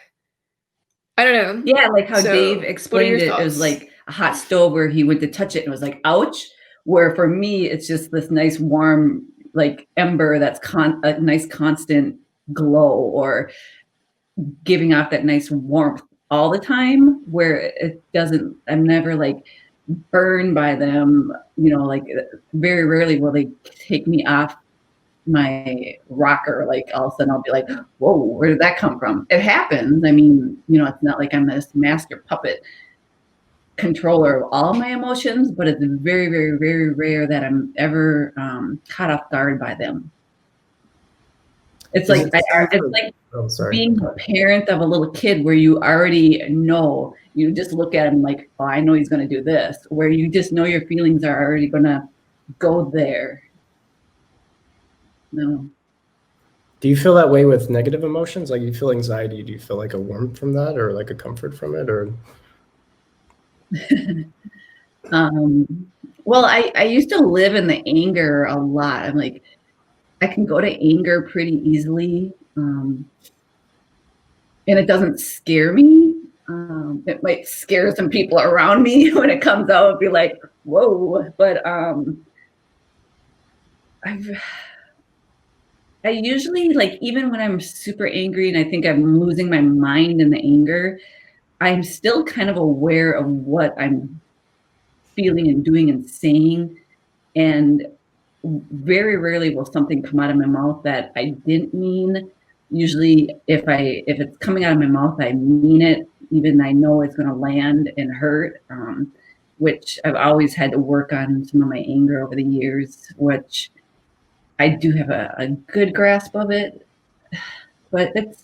I don't know. Yeah, like how So, Dave explained it. It was like a hot stove where he went to touch it and it was like, ouch. Where for me, it's just this nice warm, like ember that's a nice constant glow, or giving off that nice warmth all the time, where it doesn't, I'm never like burned by them, you know, like very rarely will they take me off my rocker. Like all of a sudden I'll be like, whoa, where did that come from? It happens. I mean, you know, it's not like I'm this master puppet controller of all my emotions, but it's very, very, very rare that I'm ever caught off guard by them. It's like, being a parent of a little kid where you already know, you just look at him like, oh, I know he's going to do this, where you just know your feelings are already going to go there. No. Do you feel that way with negative emotions? Like you feel anxiety, do you feel like a warmth from that or like a comfort from it, or? Well, I used to live in the anger a lot. I'm like, I can go to anger pretty easily. And it doesn't scare me. It might scare some people around me when it comes out and be like, whoa. But I usually, like, even when I'm super angry and I think I'm losing my mind in the anger, I'm still kind of aware of what I'm feeling and doing and saying. And very rarely will something come out of my mouth that I didn't mean. Usually if it's coming out of my mouth, I mean it, even I know it's going to land and hurt, which I've always had to work on some of my anger over the years, which I do have a good grasp of it, but it's,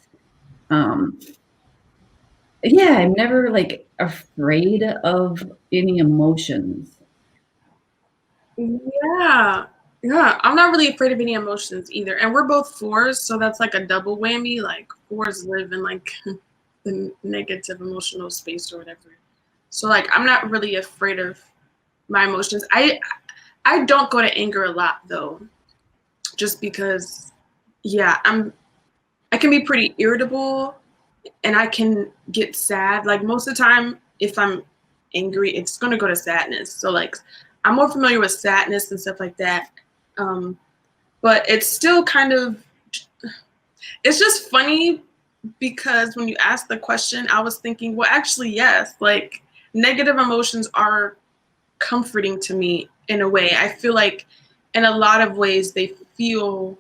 yeah, I'm never like afraid of any emotions. Yeah. Yeah. I'm not really afraid of any emotions either. And we're both fours, so that's like a double whammy. Like fours live in like the negative emotional space or whatever. So like I'm not really afraid of my emotions. I don't go to anger a lot though. Just because I can be pretty irritable and I can get sad. Like most of the time if I'm angry, it's gonna go to sadness. So like I'm more familiar with sadness and stuff like that. But it's still kind of, it's just funny because when you asked the question, I was thinking, well, actually, yes, like negative emotions are comforting to me in a way. I feel like in a lot of ways they feel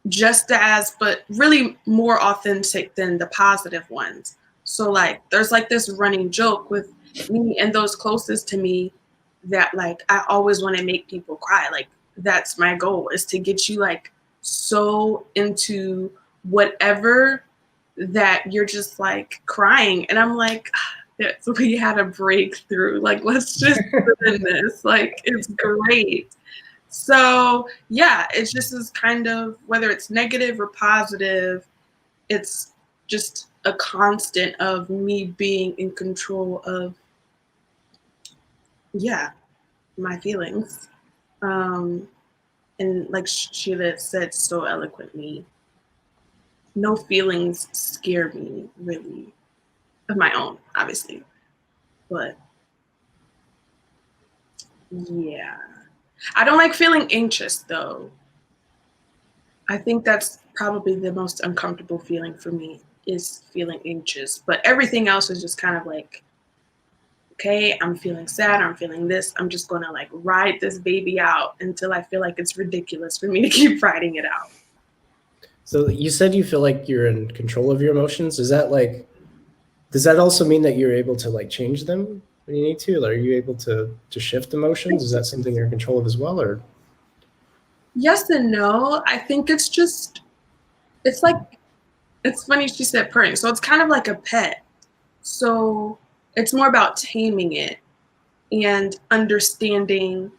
just as, but really more authentic than the positive ones. So like there's like this running joke with me and those closest to me that like I always want to make people cry. Like that's my goal, is to get you like so into whatever that you're just like crying. And I'm like, we had a breakthrough. Like let's just sit in this. Like it's great. So yeah, it's just this kind of, whether it's negative or positive, it's just a constant of me being in control of, my feelings. And like Sheila said so eloquently, no feelings scare me really, of my own, obviously. But yeah. I don't like feeling anxious though. I think that's probably the most uncomfortable feeling for me, is feeling anxious. But everything else is just kind of like, okay, I'm feeling sad, I'm feeling this. I'm just gonna like ride this baby out until I feel like it's ridiculous for me to keep riding it out. So you said you feel like you're in control of your emotions. Is that like, does that also mean that you're able to like change them when you need to? Are you able to shift emotions? Is that something you're in control of as well, or? Yes and no. I think it's just, it's like, it's funny she said purring. So it's kind of like a pet. So it's more about taming it and understanding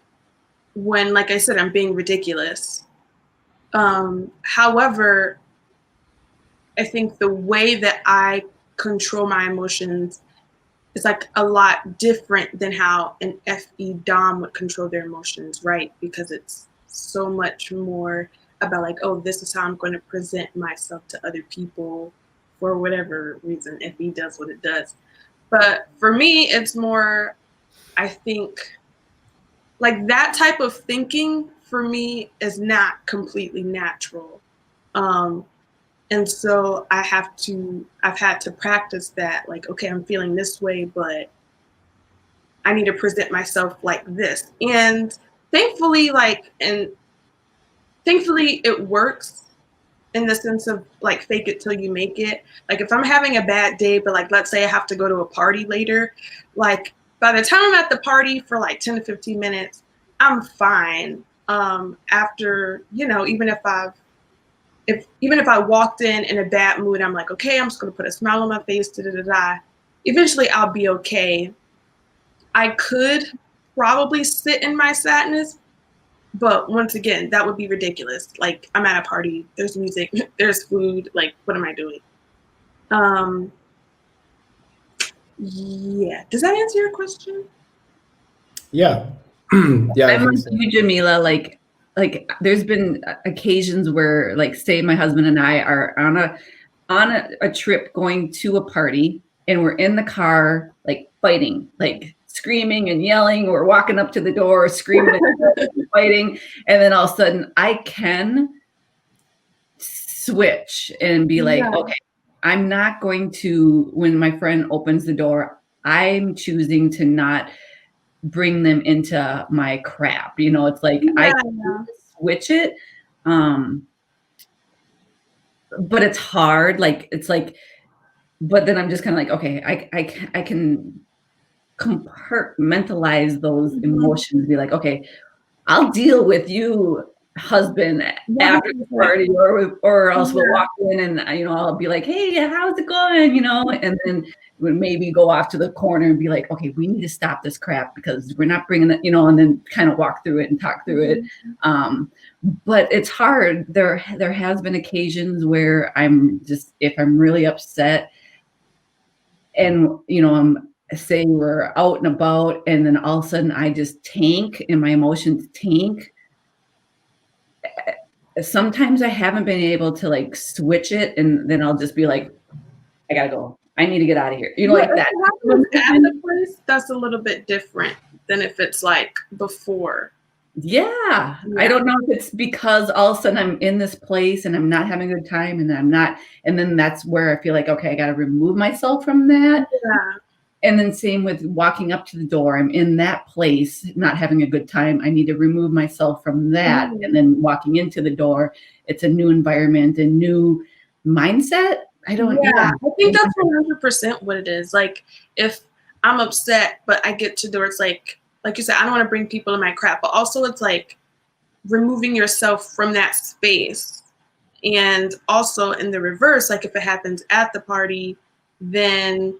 when, like I said, I'm being ridiculous. However, I think the way that I control my emotions is like a lot different than how an FE Dom would control their emotions, right? Because it's so much more about like, oh, this is how I'm going to present myself to other people for whatever reason FE does what it does. But for me, it's more, I think, like that type of thinking for me is not completely natural. And so I've had to practice that, like, okay, I'm feeling this way, but I need to present myself like this. And thankfully, thankfully it works in the sense of like fake it till you make it. Like if I'm having a bad day, but like, let's say I have to go to a party later, like by the time I'm at the party for like 10 to 15 minutes, I'm fine. After, even if I walked in a bad mood, I'm like, okay, I'm just gonna put a smile on my face, eventually I'll be okay. I could probably sit in my sadness, But once again, that would be ridiculous. Like, I'm at a party, there's music, there's food. Like, what am I doing? Yeah. Does that answer your question? Yeah. Yeah, I I'm think like so. you, Jamila. Like there's been occasions where, like, say my husband and I are on a trip going to a party, and we're in the car, like fighting, like screaming and yelling. We're walking up to the door, screaming and fighting, and then all of a sudden, I can switch and be like, Yeah. okay, I'm not going to. When my friend opens the door, I'm choosing to not bring them into my crap. You know, it's like I can switch it. But it's hard. Like, it's like, but then I'm just kind of like, okay, I can compartmentalize those emotions, be like, okay, I'll deal with you, husband, after the party, or else we'll walk in and, you know, I'll be like, hey, how's it going? You know, and then we'll maybe go off to the corner and be like, okay, we need to stop this crap because we're not bringing it, you know, and then kind of walk through it and talk through it. But it's hard. There has been occasions where I'm just, if I'm really upset and, you know, I'm saying we're out and about, and then all of a sudden I just tank and my emotions tank. Sometimes I haven't been able to like switch it, and then I'll just be like, I gotta go. I need to get out of here. You know, like that. At the place, that's a little bit different than if it's like before. Yeah. I don't know if it's because all of a sudden I'm in this place and I'm not having a good time, and I'm not, and then that's where I feel like, okay, I got to remove myself from that. Yeah. And then same with walking up to the door. I'm in that place, not having a good time. I need to remove myself from that. And then walking into the door, it's a new environment, a new mindset. I don't. Yeah, I think that's 100% what it is. Like, if I'm upset, but I get to the where it's like you said, I don't want to bring people in my crap, but also it's like removing yourself from that space. And also in the reverse, like if it happens at the party, then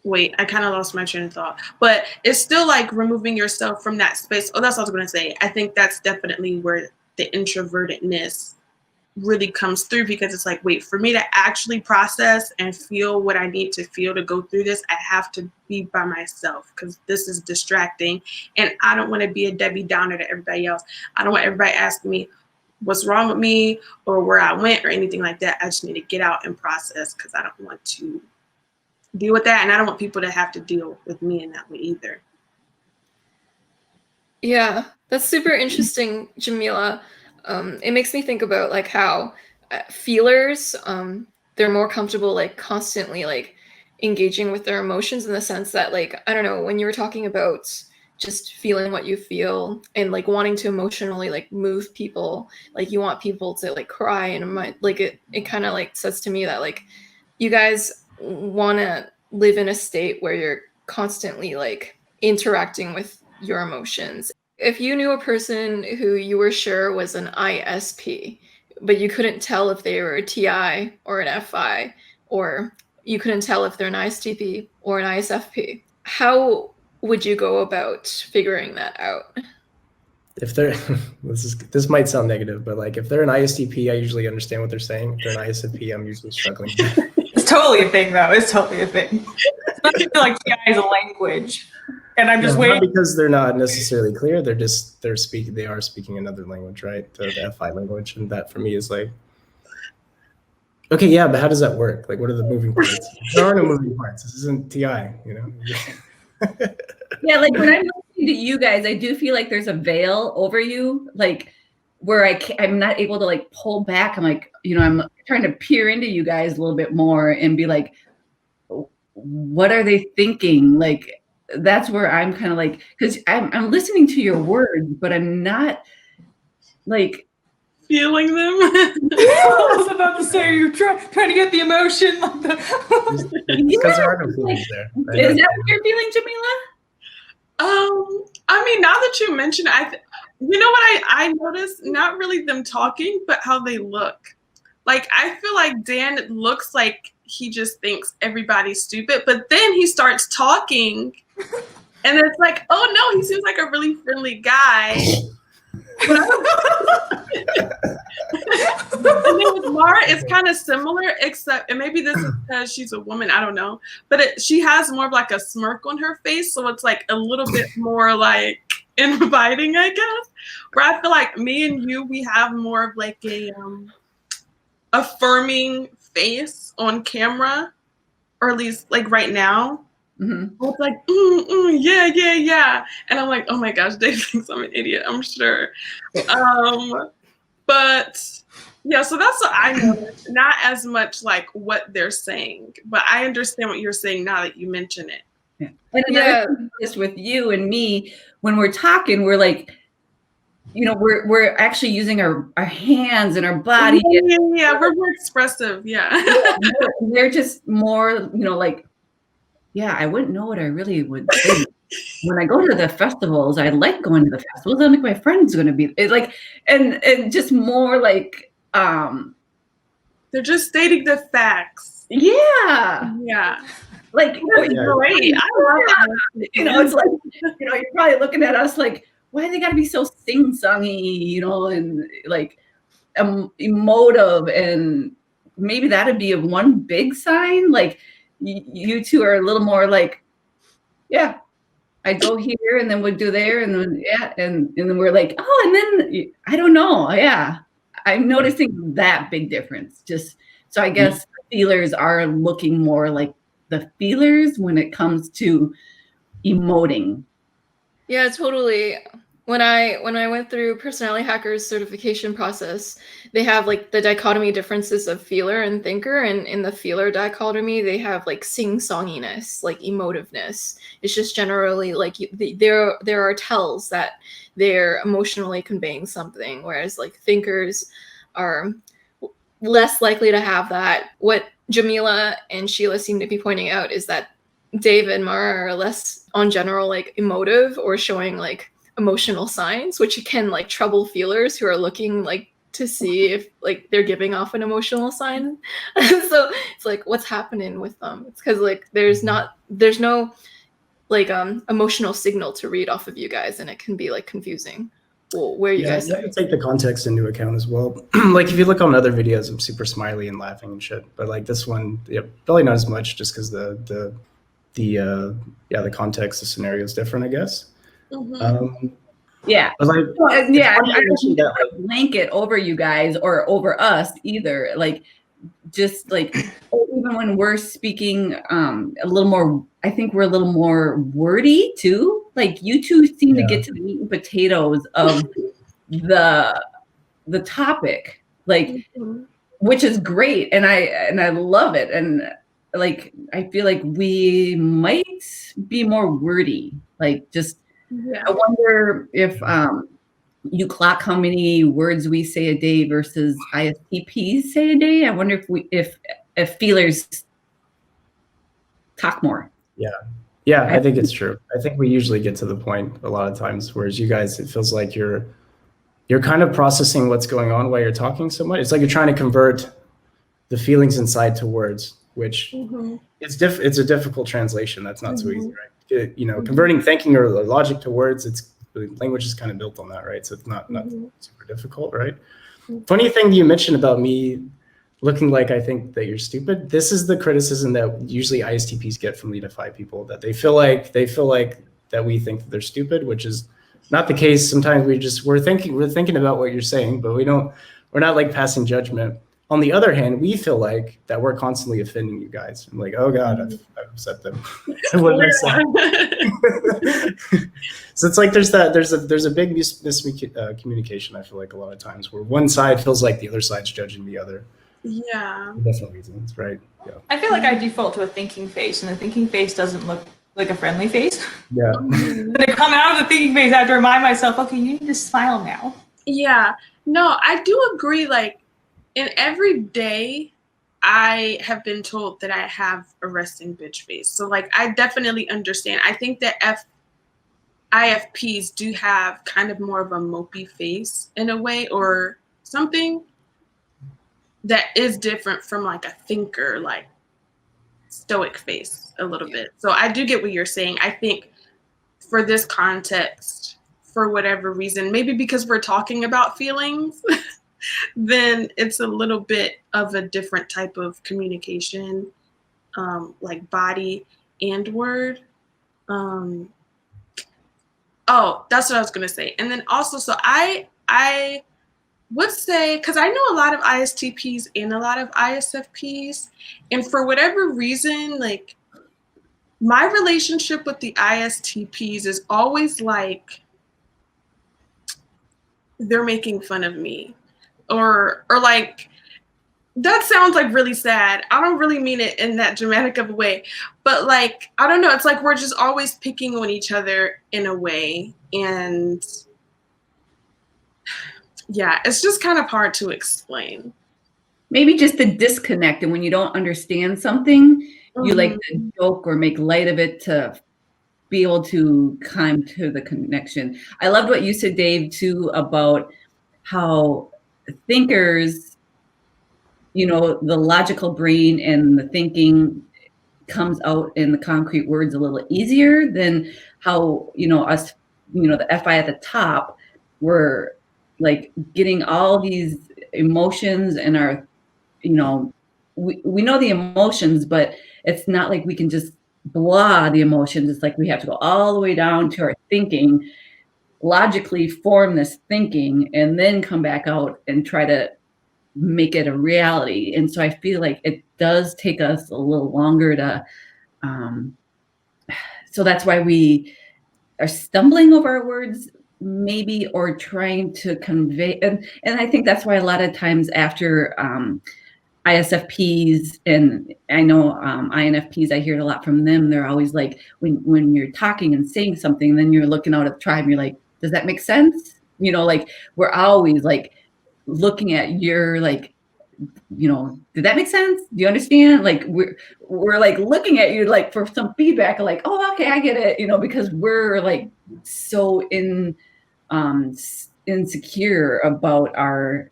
wait, I kind of lost my train of thought, but it's still like removing yourself from that space. Oh, that's what I was going to say. I think that's definitely where the introvertedness really comes through, because it's like, wait, for me to actually process and feel what I need to feel to go through this, I have to be by myself, because this is distracting. And I don't want to be a Debbie Downer to everybody else. I don't want everybody asking me what's wrong with me or where I went or anything like that. I just need to get out and process, because I don't want to deal with that, and I don't want people to have to deal with me in that way either. Yeah, that's super interesting, Jamila. It makes me think about like how feelers, they're more comfortable like constantly like engaging with their emotions, in the sense that, like, I don't know, when you were talking about just feeling what you feel and like wanting to emotionally like move people, like you want people to like cry, and like it kind of like says to me that like you guys want to live in a state where you're constantly like interacting with your emotions. If you knew a person who you were sure was an ISP, but you couldn't tell if they were a TI or an FI, or you couldn't tell if they're an ISTP or an ISFP, how would you go about figuring that out? If they're this might sound negative, but like if they're an ISTP, I usually understand what they're saying. If they're an ISFP, I'm usually struggling. It's totally a thing, though. It's totally a thing. It's not just like TI is a language, and I'm just waiting. Not because they're not necessarily clear. They are speaking another language, right? The FI language, and that for me is like, okay, yeah, but how does that work? Like, what are the moving parts? There are no moving parts. This isn't TI, you know. Yeah, like when I'm listening to you guys, I do feel like there's a veil over you, like where I'm not able to like pull back. I'm like, you know, I'm trying to peer into you guys a little bit more and be like, what are they thinking? Like, that's where I'm kind of like, because I'm listening to your words, but I'm not like feeling them. I was about to say, you're trying to get the emotion. Because there are no feelings there. Right? Is that what you're feeling, Jamila? I mean, now that you mention it, you know what I noticed? Not really them talking, but how they look. Like, I feel like Dan looks like he just thinks everybody's stupid, but then he starts talking And it's like, oh no, he seems like a really friendly guy. And then with Mara, it's kind of similar, except, and maybe this is because she's a woman, I don't know, but she has more of like a smirk on her face, so it's like a little bit more like inviting, I guess. Where I feel like me and you, we have more of like a affirming face on camera, or at least like right now. Mm-hmm. It's like, yeah. And I'm like, oh my gosh, Dave thinks I'm an idiot, I'm sure. But yeah, so that's what I noticed. Not as much like what they're saying, but I understand what you're saying now that you mention it. Yeah. And another thing is with you and me, when we're talking, we're like, you know, we're actually using our hands and our body. Yeah, we're more expressive. Yeah. We're just more, you know, like, yeah, I wouldn't know what I really would think. When I go to the festivals, I like going to the festivals. I think my friend's going to be like, and just more like, they're just stating the facts. Yeah. Like, that's great. I love that. You know, it's like, you know, you're probably looking at us like, why they got to be so sing-songy, you know, and like emotive, and maybe that'd be one big sign. Like, you two are a little more like, yeah, I'd go here and then we'd do there, and then and then we're like, oh, and then I don't know, yeah, I'm noticing that big difference. Just so I guess feelers are looking more like the feelers when it comes to emoting. Yeah, totally. When I went through Personality Hackers certification process, they have like the dichotomy differences of feeler and thinker, and in the feeler dichotomy, they have like sing-songiness, like emotiveness. It's just generally like there are tells that they're emotionally conveying something, whereas like thinkers are less likely to have that. What Jamila and Sheila seem to be pointing out is that Dave and Mara are less on general like emotive or showing like emotional signs, which can like trouble feelers who are looking like to see if like they're giving off an emotional sign. So it's like, what's happening with them? It's because like there's no like emotional signal to read off of you guys, and it can be like confusing. Well, where you guys have to take the context into account as well. Like if you look on other videos, I'm super smiley and laughing and shit, but like this one, yeah, probably not as much, just because the context, the scenario is different, I guess. Mm-hmm. Yeah. Like, I don't blanket over you guys or over us either. Like, just like even when we're speaking a little more, I think we're a little more wordy too. Like you two seem to get to the meat and potatoes of the topic, like, which is great, and I love it, and like I feel like we might be more wordy, like just. Yeah. I wonder if you clock how many words we say a day versus ISTPs say a day. I wonder if feelers talk more. Yeah, I think it's true. I think we usually get to the point a lot of times, whereas you guys, it feels like you're kind of processing what's going on while you're talking so much. It's like you're trying to convert the feelings inside to words, which it's a difficult translation. That's not so easy, right? You know, converting thinking or logic to words, language is kind of built on that, right? So it's not super difficult, right? Funny thing you mentioned about me looking like I think that you're stupid. This is the criticism that usually ISTPs get from E75 people, that they feel like that we think that they're stupid, which is not the case. Sometimes we're thinking about what you're saying, but we're not like passing judgment. On the other hand, we feel like that we're constantly offending you guys. I'm like, oh God, I've upset them. What did I say? So it's like there's a big miscommunication. I feel like a lot of times where one side feels like the other side's judging the other. Yeah. For different reasons, right? Yeah. I feel like I default to a thinking face, and the thinking face doesn't look like a friendly face. Yeah. Then I come out of the thinking face, I have to remind myself, okay, you need to smile now. Yeah. No, I do agree. Like, in every day, I have been told that I have a resting bitch face. So, like, I definitely understand. I think that IFPs do have kind of more of a mopey face in a way, or something that is different from like a thinker, like stoic face a little bit. So I do get what you're saying. I think for this context, for whatever reason, maybe because we're talking about feelings, then it's a little bit of a different type of communication, like body and word. Oh, that's what I was gonna say. And then also, so I would say, because I know a lot of ISTPs and a lot of ISFPs, and for whatever reason, like my relationship with the ISTPs is always like they're making fun of me, or like, that sounds like really sad. I don't really mean it in that dramatic of a way, but like, I don't know. It's like we're just always picking on each other in a way. And yeah, it's just kind of hard to explain. Maybe just the disconnect. And when you don't understand something, you like to joke or make light of it to be able to come to the connection. I loved what you said, Dave, too, about how thinkers, you know, the logical brain and the thinking comes out in the concrete words a little easier than how, you know, us, you know, the FI at the top, we're like getting all these emotions and our, you know, we know the emotions, but it's not like we can just blah the emotions. It's like we have to go all the way down to our thinking, logically form this thinking, and then come back out and try to make it a reality. And so I feel like it does take us a little longer to, so that's why we are stumbling over our words, maybe, or trying to convey. And I think that's why a lot of times after ISFPs, and I know INFPs, I hear it a lot from them. They're always like, when you're talking and saying something, then you're looking out at the tribe, you're like, does that make sense? You know, like we're always like looking at your, like, you know, did that make sense? Do you understand? Like we're like looking at you like for some feedback, like, oh, okay, I get it, you know, because we're like so insecure about our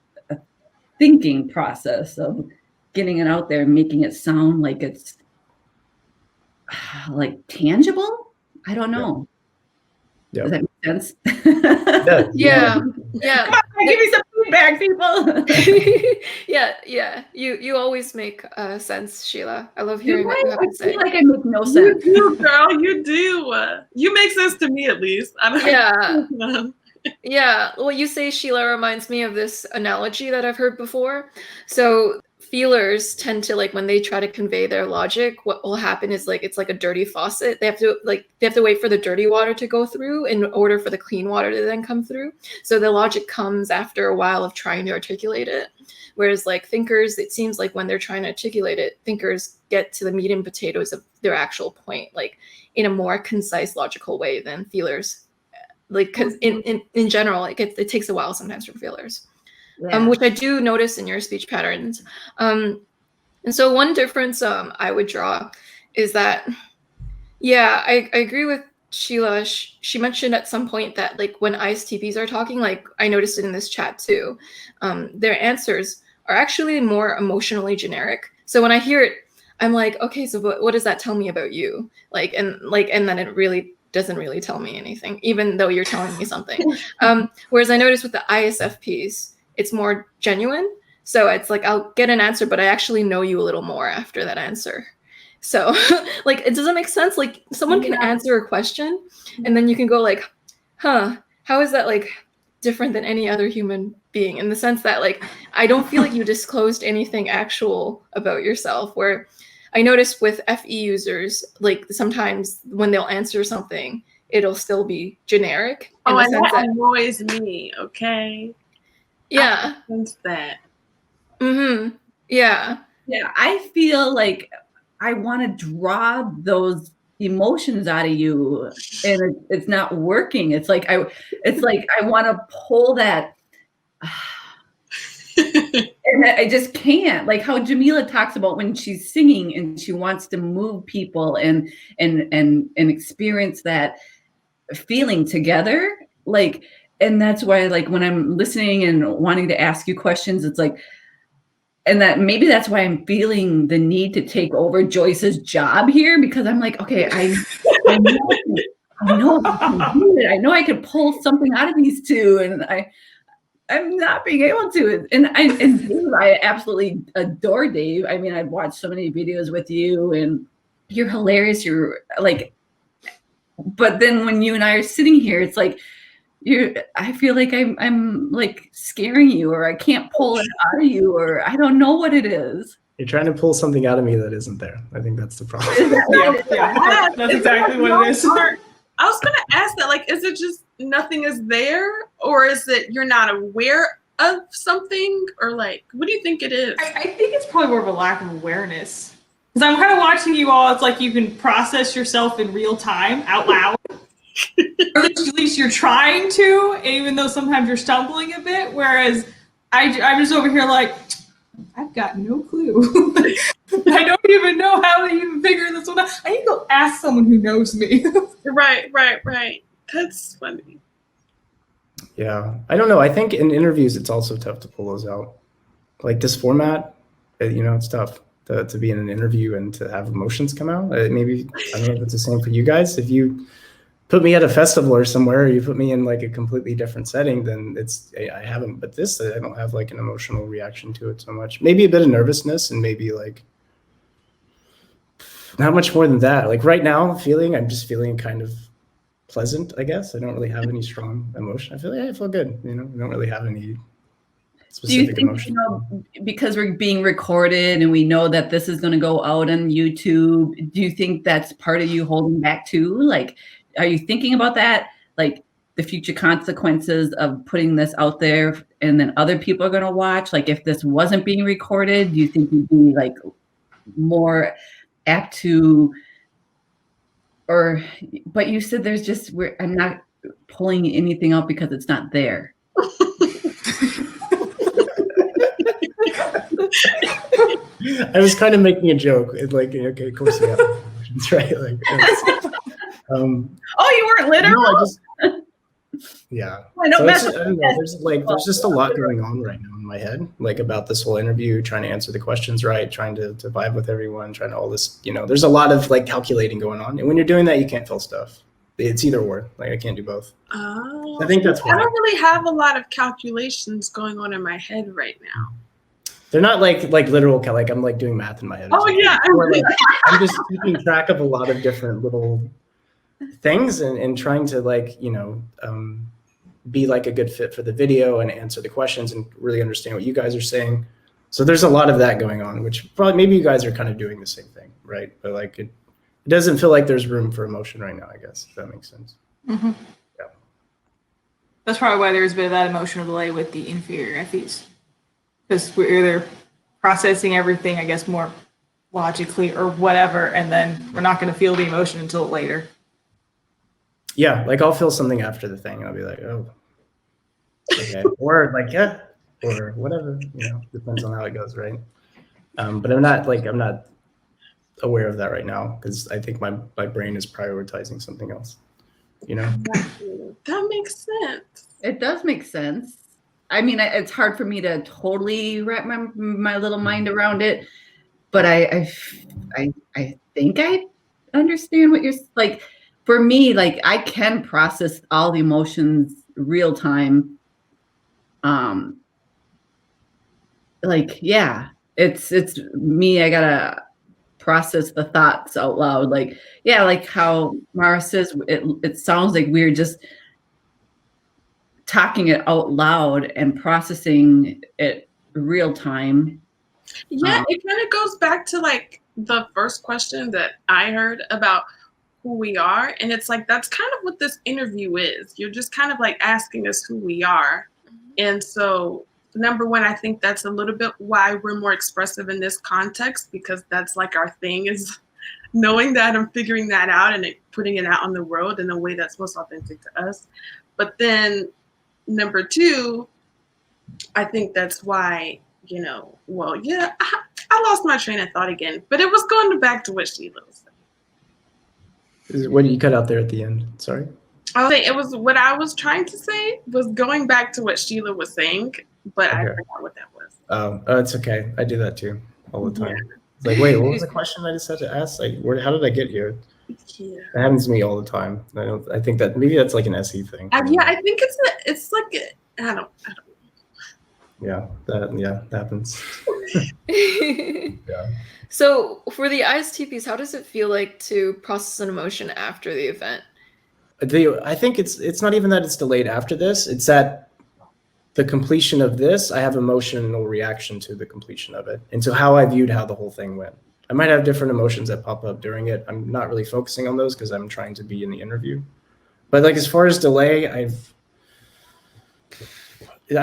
thinking process of getting it out there and making it sound like it's like tangible. I don't know. Yeah. Does that make sense? Yeah. Come on, give me some feedback, people. Yeah. You always make sense, Sheila. I love hearing what you have to I say. feel like I make no You sense. do, girl. You do. You make sense to me, at least. I don't know. Yeah. What you say, Sheila, reminds me of this analogy that I've heard before. So feelers tend to, like, when they try to convey their logic, what will happen is like it's like a dirty faucet. They have to wait for the dirty water to go through in order for the clean water to then come through. So the logic comes after a while of trying to articulate it. Whereas like thinkers, it seems like when they're trying to articulate it, thinkers get to the meat and potatoes of their actual point, like in a more concise, logical way than feelers. Like, because in general, it takes a while sometimes for feelers. Yeah. Which I do notice in your speech patterns. And so one difference I would draw is that, yeah, I agree with Sheila. She mentioned at some point that like when ISTPs are talking, like I noticed it in this chat too, their answers are actually more emotionally generic. So when I hear it, I'm like, okay, so what does that tell me about you? And then it really doesn't really tell me anything, even though you're telling me something. Whereas I noticed with the ISFPs, it's more genuine. So it's like, I'll get an answer, but I actually know you a little more after that answer. So like, it doesn't make sense. Like someone can answer a question and then you can go like, huh, how is that like different than any other human being? In the sense that like, I don't feel like you disclosed anything actual about yourself, where I noticed with FE users, like sometimes when they'll answer something, it'll still be generic. Oh, and that annoys me, okay? Yeah. I sense that. Mm-hmm. Yeah. Yeah, I feel like I want to draw those emotions out of you, and it's not working. It's like I want to pull that, and I just can't. Like how Jamila talks about when she's singing and she wants to move people and experience that feeling together. Like, and that's why, like, when I'm listening and wanting to ask you questions, it's like, and that maybe that's why I'm feeling the need to take over Joyce's job here, because I'm like, okay, I know I know I can do it. I know I could pull something out of these two, and I'm not being able to. And Dave, I absolutely adore Dave. I mean, I've watched so many videos with you, and you're hilarious. You're like, but then when you and I are sitting here, it's like I feel like I'm like scaring you, or I can't pull it out of you, or I don't know what it is. You're trying to pull something out of me that isn't there. I think that's the problem. Yeah, that's exactly what it is. I was going to ask that, like, is it just nothing is there, or is it you're not aware of something, or like, what do you think it is? I think it's probably more of a lack of awareness. Because I'm kind of watching you all, it's like you can process yourself in real time, out loud. Or at least you're trying to, even though sometimes you're stumbling a bit, whereas I'm just over here like, I've got no clue. I don't even know how to even figure this one out. I need to go ask someone who knows me. Right. That's funny. Yeah, I don't know. I think in interviews, it's also tough to pull those out. Like this format, it's tough to be in an interview and to have emotions come out. Maybe, I don't know if it's the same for you guys. If you put me at a festival or somewhere, or you put me in like a completely different setting, then I haven't, but this, I don't have like an emotional reaction to it so much. Maybe a bit of nervousness, and maybe like not much more than that. Like right now, I'm just feeling kind of pleasant, I guess. I don't really have any strong emotion. I feel good. I don't really have any specific emotion. Because we're being recorded and we know that this is going to go out on YouTube, do you think that's part of you holding back too? Like, are you thinking about that? Like the future consequences of putting this out there, and then other people are going to watch? Like if this wasn't being recorded, do you think you'd be like more apt to, but you said there's just, I'm not pulling anything out because it's not there. I was kind of making a joke. It's like, okay, of course you have emotions, right? Like, oh, you weren't literal? No, yeah. I don't know. There's just a lot going on right now in my head, like about this whole interview, trying to answer the questions right, trying to vibe with everyone, trying to all this, there's a lot of like calculating going on. And when you're doing that, you can't fill stuff. It's either or. Like I can't do both. Oh, I think that's why. I don't really have a lot of calculations going on in my head right now. They're not like literal, like I'm like doing math in my head. Oh yeah. I'm just keeping track of a lot of different little things and trying to be like a good fit for the video and answer the questions and really understand what you guys are saying. So there's a lot of that going on, which probably maybe you guys are kind of doing the same thing, right? But like it doesn't feel like there's room for emotion right now, I guess, if that makes sense. Mm-hmm. Yeah. That's probably why there's a bit of that emotional delay with the inferior FEs. Because we're either processing everything, I guess, more logically or whatever, and then we're not going to feel the emotion until later. Yeah, like I'll feel something after the thing, and I'll be like, oh, okay, or like yeah, or whatever, depends on how it goes, right? But I'm not aware of that right now because I think my brain is prioritizing something else. That makes sense. It does make sense. I mean, it's hard for me to totally wrap my little mind around it, but I think I understand what you're like. For me, like I can process all the emotions real time. It's me. I gotta process the thoughts out loud. Like, yeah, like how Mara says, it sounds like we're just talking it out loud and processing it real time. Yeah, it kind of goes back to like the first question that I heard about who we are. And it's like, that's kind of what this interview is. You're just kind of like asking us who we are. And so number one, I think that's a little bit why we're more expressive in this context, because that's like our thing, is knowing that and figuring that out and putting it out on the world in a way that's most authentic to us. But then number two, I think that's why, I lost my train of thought again, but it was going back to what Sheila was saying. What did you cut out there at the end? Sorry. I was saying it was what I was trying to say was going back to what Sheila was saying, but okay. I forgot what that was. Oh, it's okay. I do that too all the time. Yeah. It's like, wait, what was the question I just had to ask? Like, how did I get here? Yeah. That happens to me all the time. I think that maybe that's like an SE thing. Yeah, I think it's like I don't Yeah, that happens. Yeah. So for the ISTPs, how does it feel like to process an emotion after the event? I think it's not even that it's delayed after this. It's that the completion of this, I have emotional reaction to the completion of it, and to how I viewed how the whole thing went. I might have different emotions that pop up during it. I'm not really focusing on those because I'm trying to be in the interview. But like as far as delay, I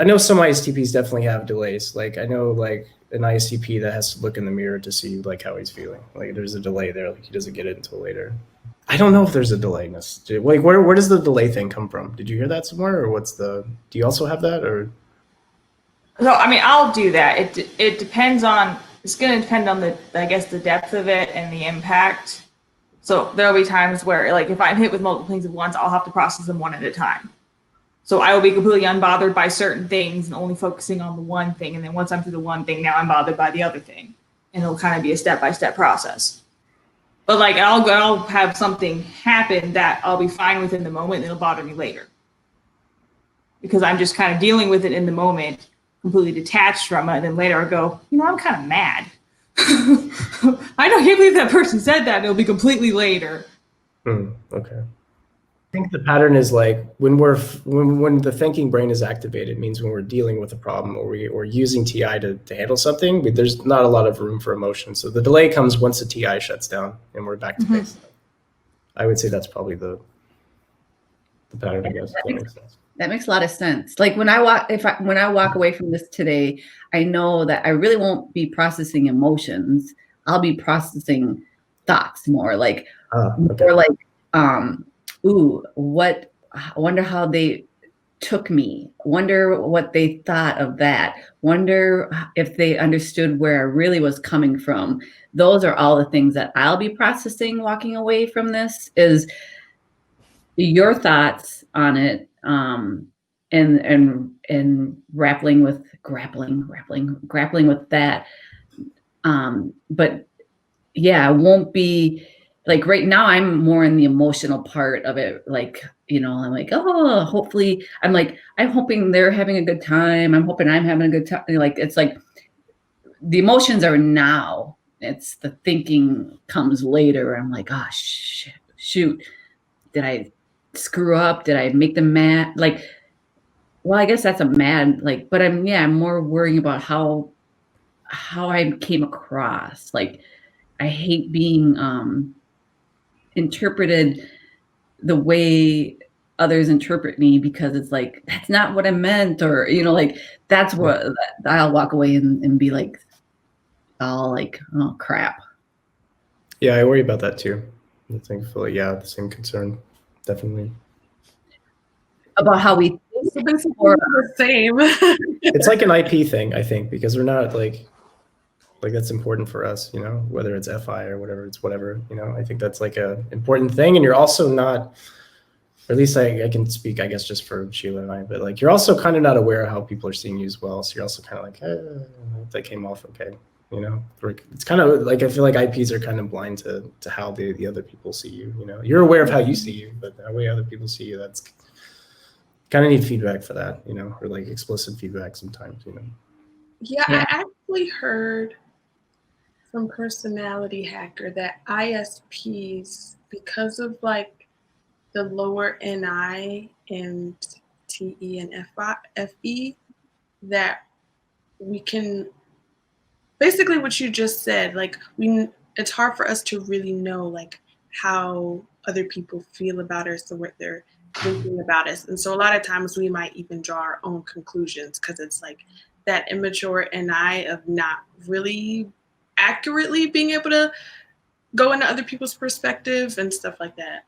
know some ISTPs definitely have delays. Like I know like an ISTP that has to look in the mirror to see like how he's feeling. Like there's a delay there. Like he doesn't get it until later. I don't know if there's a delay. Like where does the delay thing come from? Did you hear that somewhere, or do you also have that, or? So I mean, I'll do that. It depends on. It's going to depend on the depth of it and the impact. So there'll be times where, like, if I'm hit with multiple things at once, I'll have to process them one at a time. So I will be completely unbothered by certain things and only focusing on the one thing. And then once I'm through the one thing, now I'm bothered by the other thing. And it'll kind of be a step-by-step process. But like I'll have something happen that I'll be fine with in the moment and it'll bother me later. Because I'm just kind of dealing with it in the moment, completely detached from it. And then later I'll go, I'm kind of mad. I can't believe that person said that. And it'll be completely later. Okay. I think the pattern is like when the thinking brain is activated, means when we're dealing with a problem or we're using TI to handle something, but there's not a lot of room for emotion. So the delay comes once the TI shuts down and we're back to base. I would say that's probably the pattern, I guess. That makes a lot of sense. Like when I walk away from this today, I know that I really won't be processing emotions. I'll be processing thoughts more like, more like, I wonder how they took me. Wonder what they thought of that. Wonder if they understood where I really was coming from. Those are all the things that I'll be processing walking away from this, is your thoughts on it, and grappling with that. But yeah, I won't be like right now. I'm more in the emotional part of it. Like, I'm like, oh, hopefully, I'm hoping they're having a good time. I'm hoping I'm having a good time. Like, it's like the emotions are now. It's the thinking comes later. I'm like, oh, shoot. Did I screw up? Did I make them mad? Like, well, I guess that's a mad, like, but I'm more worrying about how I came across. Like, I hate being interpreted the way others interpret me, because it's like, that's not what I meant, or, like, that's what I'll walk away and be like, all like, oh crap. Yeah, I worry about that too. I think, the same concern, definitely. About how we think the same. It's like an IP thing, I think, because we're not like that's important for us, whether it's FI or whatever, it's whatever, I think that's like a important thing. And you're also not, or at least I can speak, I guess, just for Sheila and I, but like, you're also kind of not aware of how people are seeing you as well. So you're also kind of like, that came off okay. It's kind of like, I feel like IPs are kind of blind to how the other people see you, you're aware of how you see you, but the way other people see you, that's kind of need feedback for that, or like explicit feedback sometimes, Yeah, I actually heard from Personality Hacker that ISPs, because of like the lower NI and TE and FE, that we can, basically what you just said, like it's hard for us to really know like how other people feel about us or what they're thinking about us. And so a lot of times we might even draw our own conclusions, because it's like that immature NI of not really accurately being able to go into other people's perspective and stuff like that.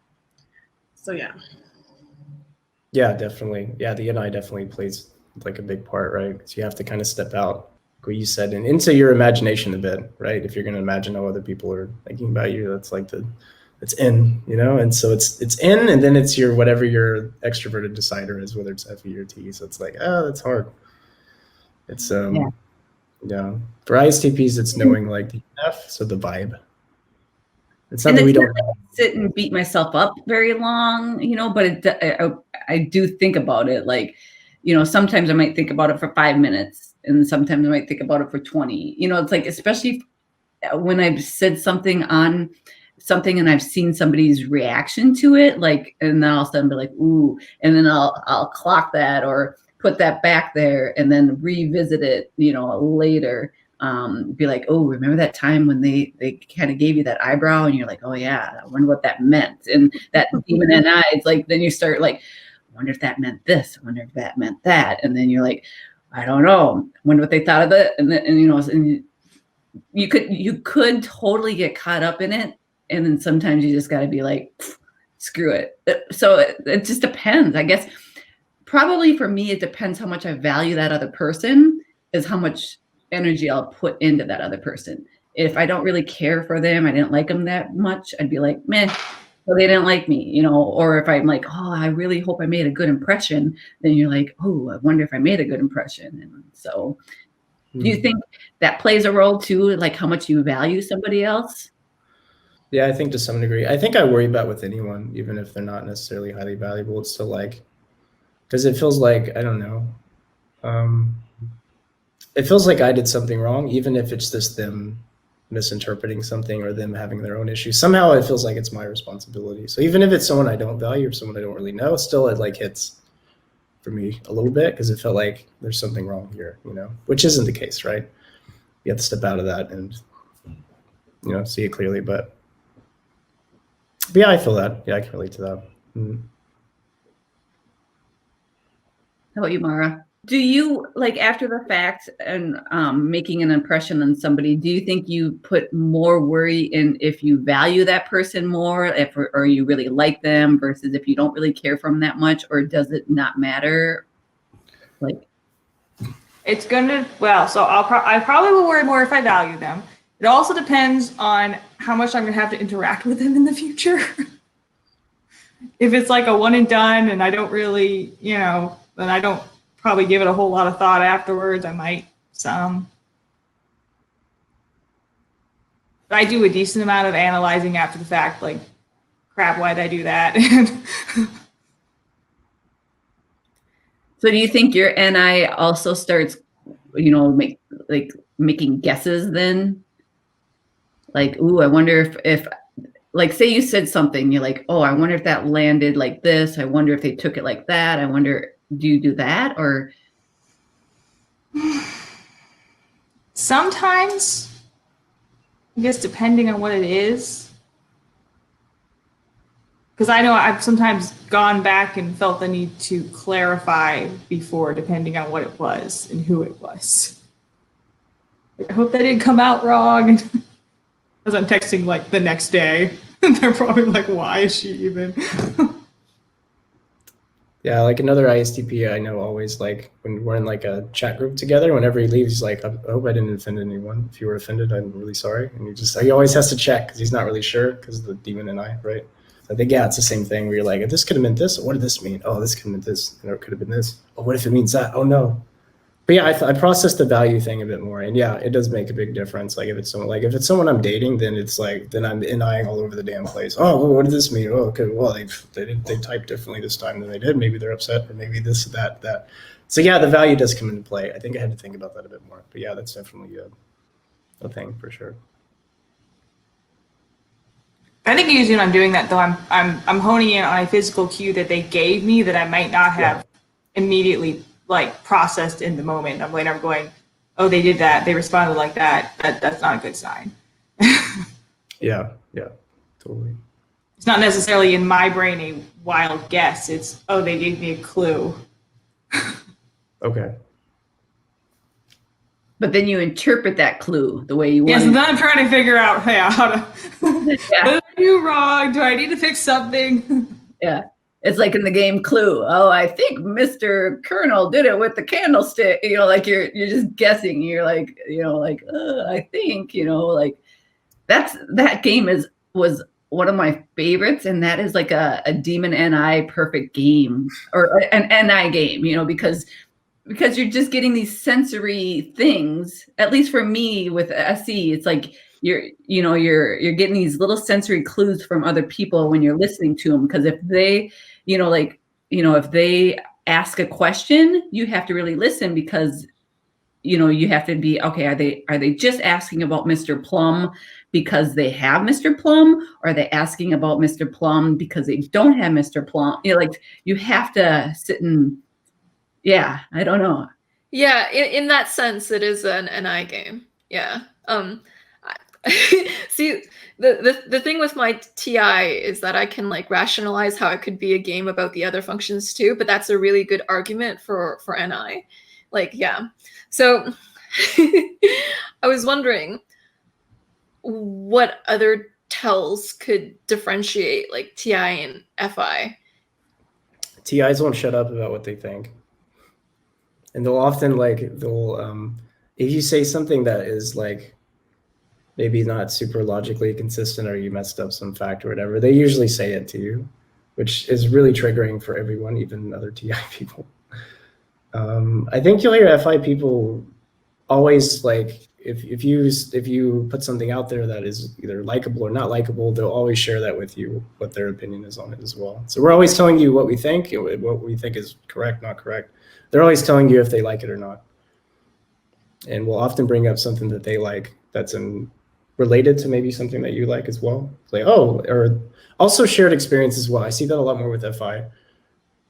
So yeah, definitely. Yeah, the NI definitely plays like a big part, right? So you have to kind of step out, like what you said, and into your imagination a bit, right? If you're going to imagine how other people are thinking about you, that's like it's in, and so it's in, and then it's whatever your extroverted decider is, whether it's FE or T. So it's like, that's hard. It's for ISTPs, it's knowing like the F, so the vibe, It's not that we don't. Sit and beat myself up very long, you know, but I do think about it. Like, you know, sometimes I might think about it for 5 minutes and sometimes I might think about it for 20, you know, it's like, especially when I've said something on something and I've seen somebody's reaction to it, like, and then all of a sudden be like, ooh, and then I'll clock that or put that back there and then revisit it, you know, later. Be like, oh, remember that time when they kind of gave you that eyebrow and you're like, oh yeah, I wonder what that meant. And that demon in eyes, like, then you start like, I wonder if that meant this. I wonder if that meant that. And then you're like, I don't know. I wonder what they thought of it. And then, and you know, and you could totally get caught up in it. And then sometimes you just got to be like, screw it. So it just depends. I guess probably for me, it depends how much I value that other person is how much energy I'll put into that other person. If I don't really care for them, I didn't like them that much, I'd be like, meh, well, they didn't like me, you know. Or if I'm like, oh, I really hope I made a good impression, then you're like, oh, I wonder if I made a good impression. And so do you think that plays a role too, like how much you value somebody else? Yeah, I think to some degree. I think I worry about with anyone, even if they're not necessarily highly valuable. It's still like, because it feels like, I don't know, it feels like I did something wrong, even if it's just them misinterpreting something or them having their own issues. Somehow it feels like it's my responsibility. So even if it's someone I don't value or someone I don't really know, still it like hits for me a little bit because it felt like there's something wrong here, you know, which isn't the case, right? You have to step out of that and, you know, see it clearly. But yeah, I feel that. Yeah, I can relate to that. How about you, Mara? Do you, like, after the fact and making an impression on somebody, do you think you put more worry in if you value that person more, or you really like them versus if you don't really care for them that much, or does it not matter? Like, it's gonna, well, so I probably will worry more if I value them. It also depends on how much I'm gonna have to interact with them in the future. If it's like a one and done and I don't really, you know, then I don't probably give it a whole lot of thought afterwards. I might some. But I do a decent amount of analyzing after the fact, like, crap, why'd I do that? so do you think your NI also starts, you know, making guesses then? Like, ooh, I wonder if like, say you said something, you're like, oh, I wonder if that landed like this. I wonder if they took it like that. I wonder, do you do that? Or sometimes, I guess depending on what it is. Because I know I've sometimes gone back and felt the need to clarify before, depending on what it was and who it was. Like, I hope that didn't come out wrong. As I'm texting like the next day, and they're probably like, why is she even? Yeah, like another ISTP I know always, like when we're in like a chat group together, whenever he leaves, he's like, I hope I didn't offend anyone. If you were offended, I'm really sorry. And he always has to check because he's not really sure because of the demon and I, right? So I think, yeah, it's the same thing where you're like, this could have meant this. What did this mean? Oh, this could have meant this. And it could have been this. Oh, what if it means that? Oh, no. But yeah, I processed the value thing a bit more, and yeah, it does make a big difference. Like if it's someone I'm dating, then it's like, then I'm NIing all over the damn place. Oh, well, what did this mean? Oh, okay, well, they typed differently this time than they did. Maybe they're upset, or maybe this, that. So yeah, the value does come into play. I think I had to think about that a bit more. But yeah, that's definitely a thing for sure. I think usually when I'm doing that, though, I'm honing in on a physical cue that they gave me that I might not have immediately like processed in the moment. I'm going, oh, they did that. They responded like that. That's not a good sign. Yeah, totally. It's not necessarily in my brain a wild guess. It's, oh, they gave me a clue. Okay. but then you interpret that clue the way you want. Yes, and then I'm trying to figure out, hey, how to, what did I do wrong? Do I need to fix something? Yeah. It's like in the game Clue. Oh, I think Mr. Colonel did it with the candlestick. You know, like you're just guessing. You're like, you know, like, I think, you know, like that game was one of my favorites. And that is like a Demon NI perfect game, or an NI game, you know, because you're just getting these sensory things. At least for me with SE, it's like you're getting these little sensory clues from other people when you're listening to them. Because if they, if they ask a question, you have to really listen, because you have to be, okay, are they just asking about Mr. Plum because they have Mr. Plum, or are they asking about Mr. Plum because they don't have Mr. Plum? You have to sit and, I don't know. Yeah, in that sense, it is an NI game. Yeah. See, the thing with my TI is that I can like rationalize how it could be a game about the other functions too, but that's a really good argument for NI. Like, yeah. So I was wondering what other tells could differentiate like TI and FI. TIs won't shut up about what they think. And they'll often if you say something that is like maybe not super logically consistent, or you messed up some fact or whatever, they usually say it to you, which is really triggering for everyone, even other TI people. I think you'll hear FI people always like, if you put something out there that is either likable or not likable, they'll always share that with you, what their opinion is on it as well. So we're always telling you what we think is correct, not correct. They're always telling you if they like it or not. And we'll often bring up something that they like that's related to maybe something that you like as well. It's like, or also shared experience as well. I see that a lot more with FI,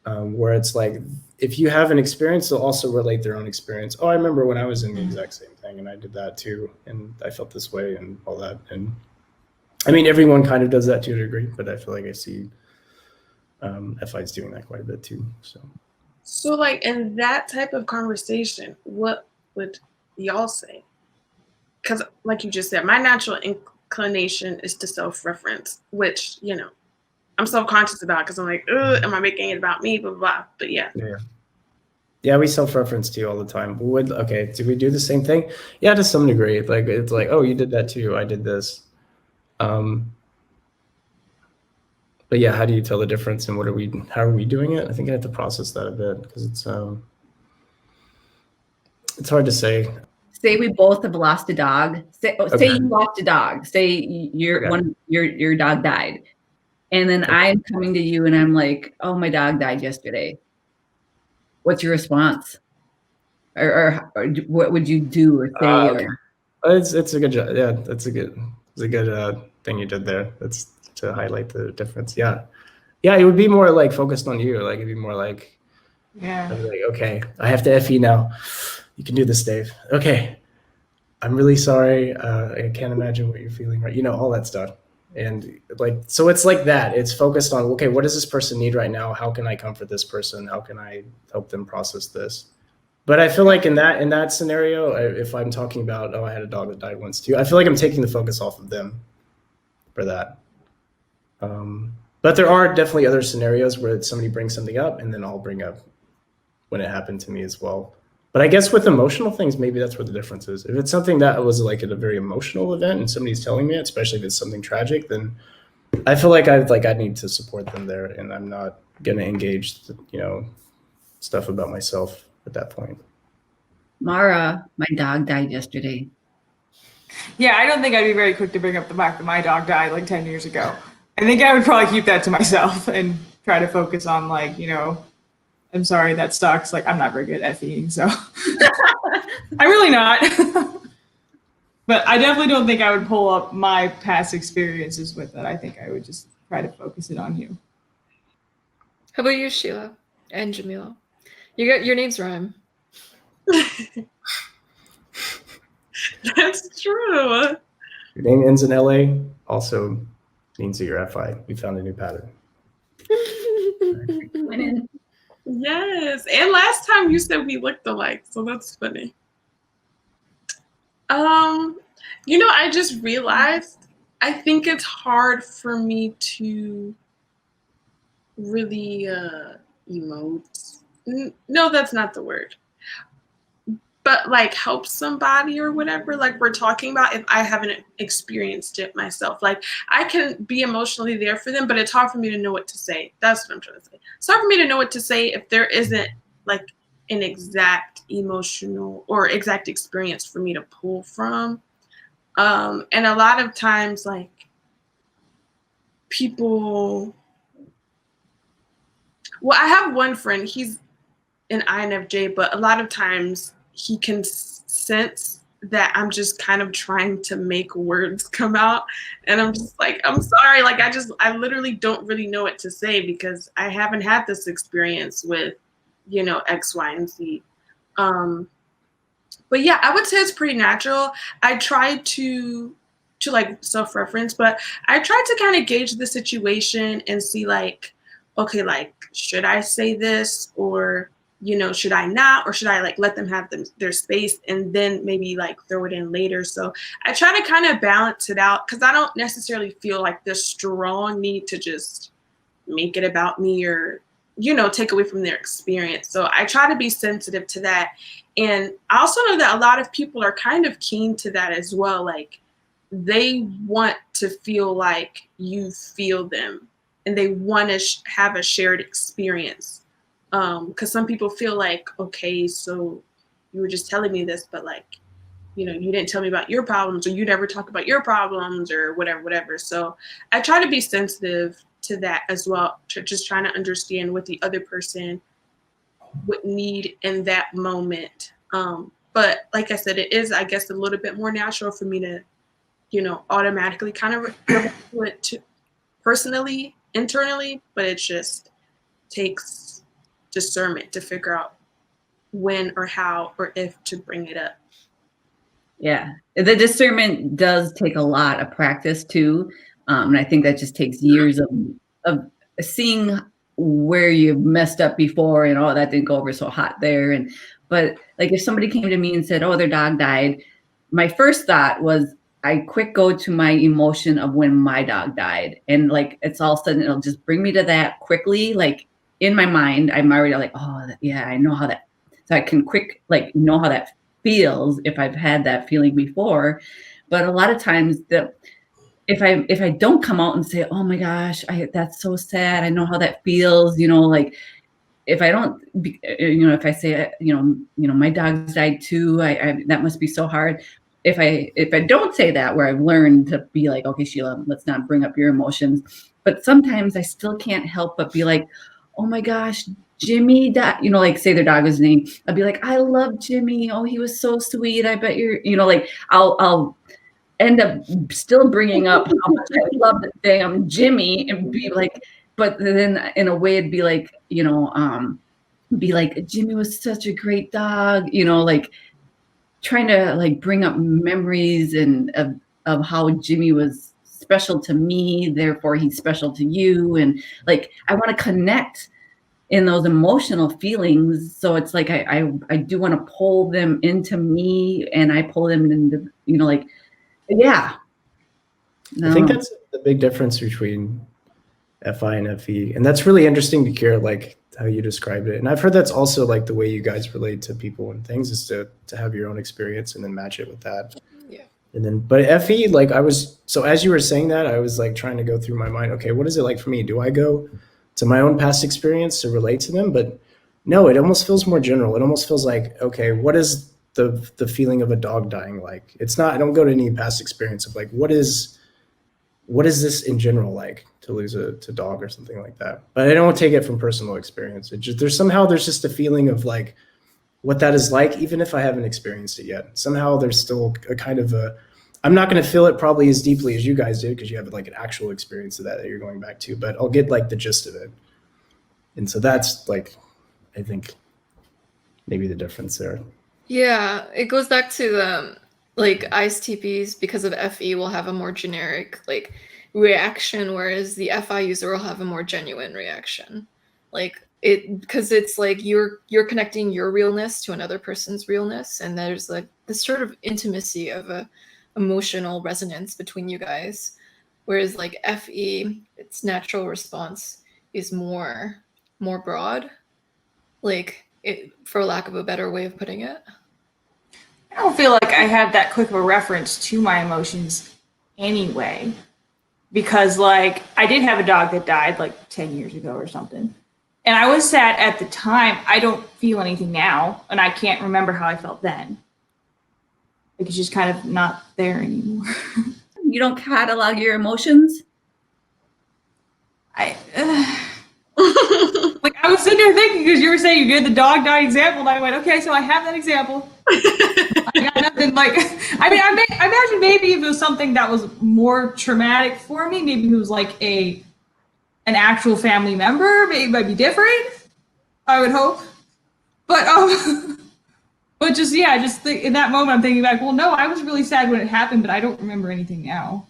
where it's like, if you have an experience, they'll also relate their own experience. Oh, I remember when I was in the exact same thing and I did that too, and I felt this way and all that. And I mean, everyone kind of does that to a degree, but I feel like I see FIs doing that quite a bit too. So like in that type of conversation, what would y'all say? Because like you just said, my natural inclination is to self-reference, which, I'm self-conscious about, because I'm like, am I making it about me, blah, blah, blah. But yeah, we self-reference too all the time. Do we do the same thing? Yeah, to some degree. Like, it's like, oh, you did that too, I did this. But yeah, how do you tell the difference, and how are we doing it? I think I have to process that a bit, because it's hard to say. Say we both have lost a dog. Say you lost a dog. Say your dog died. And then I'm coming to you and I'm like, oh, my dog died yesterday. What's your response? Or what would you do or say? Okay. It's a good job. Yeah, it's a good thing you did there. That's to highlight the difference. Yeah, it would be more like focused on you. Like, it'd be more like, I'd be like, okay, I have to FE now. You can do this, Dave. Okay, I'm really sorry. I can't imagine what you're feeling, right? All that stuff. And so it's like that. It's focused on, okay, what does this person need right now? How can I comfort this person? How can I help them process this? But I feel like in that scenario, if I'm talking about, I had a dog that died once too, I feel like I'm taking the focus off of them for that. But there are definitely other scenarios where somebody brings something up, and then I'll bring up when it happened to me as well. But I guess with emotional things, maybe that's where the difference is. If it's something that was like at a very emotional event and somebody's telling me it, especially if it's something tragic, then I feel like I need to support them there, and I'm not going to engage, stuff about myself at that point. Mara, my dog died yesterday. Yeah, I don't think I'd be very quick to bring up the fact that my dog died like 10 years ago. I think I would probably keep that to myself and try to focus on like, I'm sorry, that sucks. Like, I'm not very good at FEing, so I'm really not. But I definitely don't think I would pull up my past experiences with it. I think I would just try to focus it on you. How about you, Sheila and Jamila? Your names rhyme. That's true. Your name ends in LA also means that you're FI. We found a new pattern. Yes. And last time you said we looked alike, so that's funny. I just realized I think it's hard for me to really emote. No, that's not the word. But like help somebody or whatever, like we're talking about, if I haven't experienced it myself. Like, I can be emotionally there for them, but it's hard for me to know what to say. That's what I'm trying to say. It's hard for me to know what to say if there isn't like an exact emotional or exact experience for me to pull from. And a lot of times, like, people, well, I have one friend, he's an INFJ, but a lot of times he can sense that I'm just kind of trying to make words come out. And I'm just like, I'm sorry. Like, I literally don't really know what to say because I haven't had this experience with, you know, X, Y, and Z. But yeah, I would say it's pretty natural. I try to like self-reference, but I try to kind of gauge the situation and see like, okay, like, should I say this, or, you know, should I not, or should I like let them have their space and then maybe like throw it in later. So I try to kind of balance it out because I don't necessarily feel like this strong need to just make it about me or, you know, take away from their experience. So I try to be sensitive to that. And I also know that a lot of people are kind of keen to that as well. Like, they want to feel like you feel them and they want to have a shared experience. Because some people feel like, okay, so you were just telling me this, but like, you know, you didn't tell me about your problems, or you never talk about your problems, or whatever. So I try to be sensitive to that as well, to just trying to understand what the other person would need in that moment. But like I said, it is, I guess, a little bit more natural for me to, you know, automatically kind of do it to personally, internally, but it just takes discernment to figure out when or how or if to bring it up. Yeah, the discernment does take a lot of practice too. And I think that just takes years of seeing where you messed up before and, oh, that didn't go over so hot there. But like if somebody came to me and said, oh, their dog died, my first thought was I quick go to my emotion of when my dog died. And like, it's all of a sudden, it'll just bring me to that quickly. Like in my mind, I'm already like, oh yeah, I know how that, so I can quick, like know how that feels if I've had that feeling before. But a lot of times if I don't come out and say, oh my gosh, that's so sad, I know how that feels, you know, like if I don't, you know, if I say, you know, my dog's died too, I that must be so hard. If I don't say that, where I've learned to be like, okay, Sheila, let's not bring up your emotions. But sometimes I still can't help but be like, oh my gosh, Jimmy died, you know, like say their dog's name. I'd be like, I love Jimmy. Oh, he was so sweet. I bet you're, you know, like I'll end up still bringing up how much I love the damn Jimmy and be like, but then in a way it'd be like, you know, be like, Jimmy was such a great dog, you know, like trying to like bring up memories and of how Jimmy was special to me, therefore he's special to you. And like, I want to connect in those emotional feelings. So it's like, I do want to pull them into me and I pull them into, you know, like, yeah. No. I think that's the big difference between FI and FE. And that's really interesting to hear, like how you described it. And I've heard that's also like the way you guys relate to people and things is to have your own experience and then match it with that. Yeah. And then, but FE, like so as you were saying that, I was like trying to go through my mind, okay, what is it like for me? Do I go to my own past experience to relate to them? But no, it almost feels more general. It almost feels like, okay, what is the feeling of a dog dying like? It's not, I don't go to any past experience of like, what is this in general like to lose a dog or something like that? But I don't take it from personal experience. It just, there's just a feeling of like what that is like, even if I haven't experienced it yet. Somehow there's still a kind of I'm not going to feel it probably as deeply as you guys did because you have like an actual experience of that you're going back to, but I'll get like the gist of it. And so that's like, I think maybe the difference there. Yeah, it goes back to the like ISTPs, because of FE will have a more generic like reaction, whereas the FI user will have a more genuine reaction. Like because it's like you're connecting your realness to another person's realness, and there's like this sort of intimacy of a emotional resonance between you guys. Whereas like FE, its natural response is more broad. Like for lack of a better way of putting it. I don't feel like I have that quick of a reference to my emotions anyway, because like I did have a dog that died like 10 years ago or something. And I was sad at the time. I don't feel anything now, and I can't remember how I felt then. Like it's just kind of not there anymore. You don't catalog your emotions? Like I was sitting there thinking, because you were saying you did the dog die example, and I went, okay, so I have that example. I got nothing. Like, I mean, I imagine maybe if it was something that was more traumatic for me, maybe it was like an actual family member, maybe it might be different. I would hope, but but just in that moment, I'm thinking back. Well, no, I was really sad when it happened, but I don't remember anything now.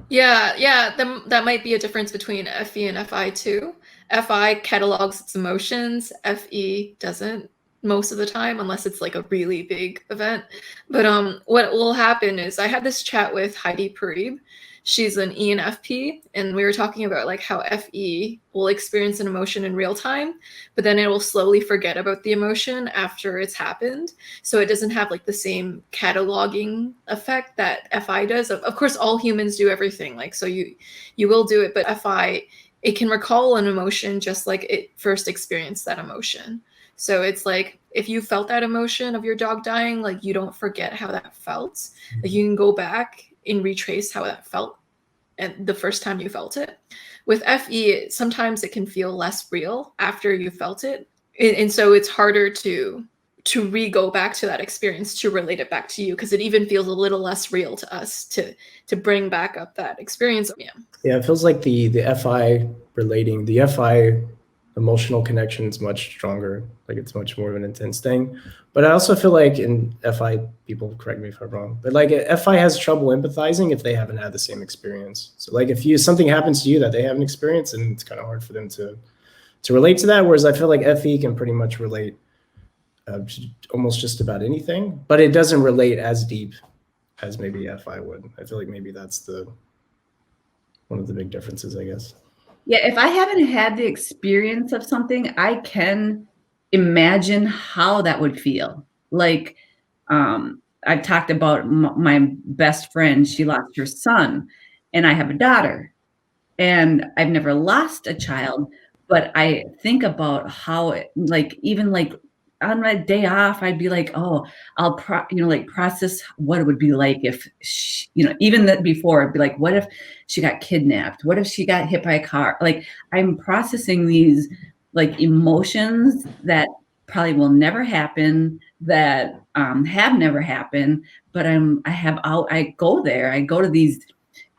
Yeah, that might be a difference between FE and FI too. FI catalogs its emotions, FE doesn't most of the time, unless it's like a really big event. But what will happen is, I had this chat with Heidi Parib. She's an ENFP, and we were talking about like how FE will experience an emotion in real time, but then it will slowly forget about the emotion after it's happened. So it doesn't have like the same cataloging effect that FI does. Of course, all humans do everything. Like, so you will do it, but FI, it can recall an emotion just like it first experienced that emotion. So it's like, if you felt that emotion of your dog dying, like you don't forget how that felt. Like you can go back and retrace how that felt and the first time you felt it. With FE, sometimes it can feel less real after you felt it. And so it's harder to go back to that experience, to relate it back to you, because it even feels a little less real to us to bring back up that experience. Yeah, it feels like the FI relating, the FI emotional connection is much stronger. Like it's much more of an intense thing. But I also feel like in FI, people correct me if I'm wrong, but like FI has trouble empathizing if they haven't had the same experience. So like if something happens to you that they haven't experienced, and it's kind of hard for them to relate to that. Whereas I feel like FE can pretty much relate almost just about anything, but it doesn't relate as deep as maybe FI would. I feel like maybe that's one of the big differences, I guess. Yeah, if I haven't had the experience of something, I can imagine how that would feel. Like, I've talked about my best friend, she lost her son, and I have a daughter. And I've never lost a child, but I think about how, even on my day off, I'd be like, oh, I'll process what it would be like if she, even that before, I'd be like, what if she got kidnapped? What if she got hit by a car? Like, I'm processing these like emotions that probably will never happen, that have never happened, but I go there, I go to these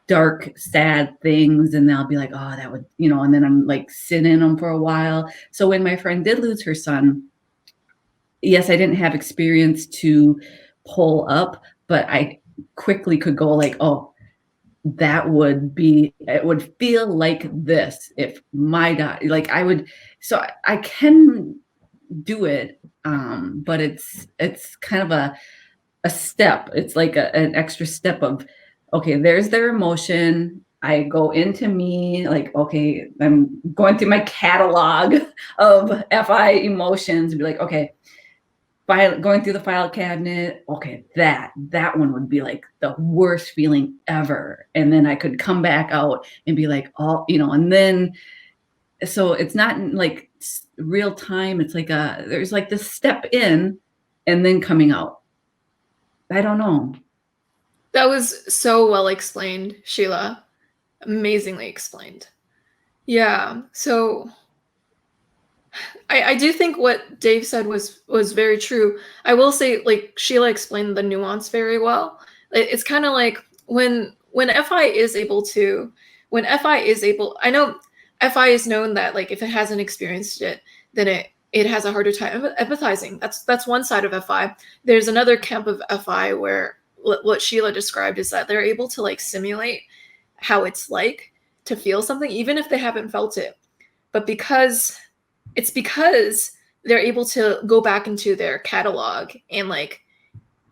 dark, sad things, and I'll be like, oh, that would, and then I'm like sitting in them for a while. So when my friend did lose her son, yes, I didn't have experience to pull up, but I quickly could go like, oh, it would feel like this if my dad, like I would, so I can do it, but it's kind of a step. It's like an extra step of, okay, there's their emotion. I go into me, like, okay, I'm going through my catalog of FI emotions and be like, okay, going through the file cabinet, okay, that one would be like the worst feeling ever. And then I could come back out and be like, oh, and then, so it's not like real time. It's like there's like this step in and then coming out. I don't know. That was so well explained, Sheila. Amazingly explained. Yeah, so I do think what Dave said was very true. I will say, like, Sheila explained the nuance very well. It's kind of like when FI is able, I know FI is known that, like, if it hasn't experienced it, then it has a harder time empathizing. That's one side of FI. There's another camp of FI where what Sheila described is that they're able to like simulate how it's like to feel something, even if they haven't felt it. But because they're able to go back into their catalog and like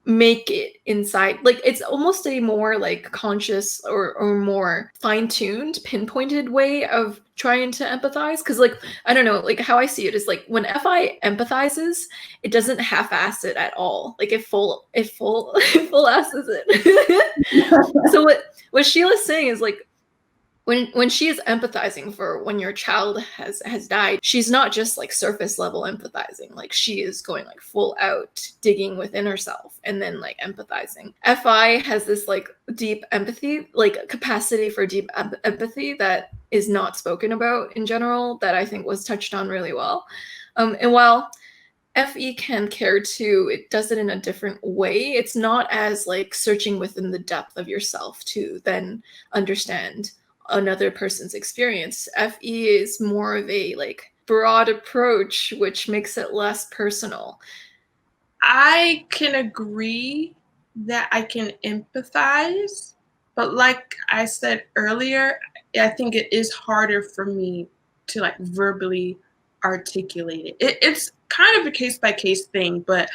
make it inside, like it's almost a more like conscious or more fine-tuned, pinpointed way of trying to empathize. Because like, I don't know, like how I see it is like when FI empathizes, it doesn't half-ass it at all. Like it full asses it. So what Sheila's saying is like when she is empathizing for when your child has died, she's not just like surface level empathizing. Like she is going like full out, digging within herself and then like empathizing. FI has this like deep empathy, like capacity for deep empathy that is not spoken about in general, that I think was touched on really well. And while FE can care too, it does it in a different way. It's not as like searching within the depth of yourself to then understand another person's experience. FE is more of a like broad approach, which makes it less personal. I can agree that I can empathize, but like I said earlier, I think it is harder for me to like verbally articulate it. It's kind of a case by case thing, but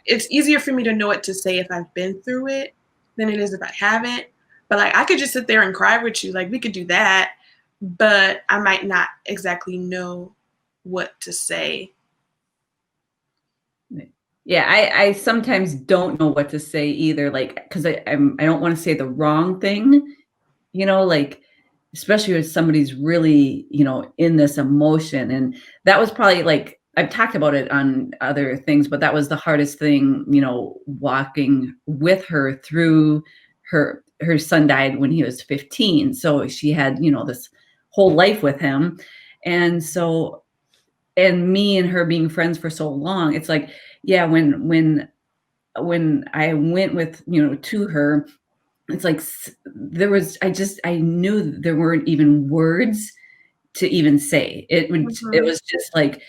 it's easier for me to know what to say if I've been through it than it is if I haven't. But like I could just sit there and cry with you, like we could do that, but I might not exactly know what to say. Yeah, I sometimes don't know what to say either, like, because I don't want to say the wrong thing, you know, like, especially if somebody's really, you know, in this emotion. And that was probably like, I've talked about it on other things, but that was the hardest thing, you know, walking with her through her son died when he was 15. So she had, you know, this whole life with him. And so, and me and her being friends for so long, it's like, yeah, when I went with, you know, to her, it's like there was, I knew there weren't even words to even say. It was just like,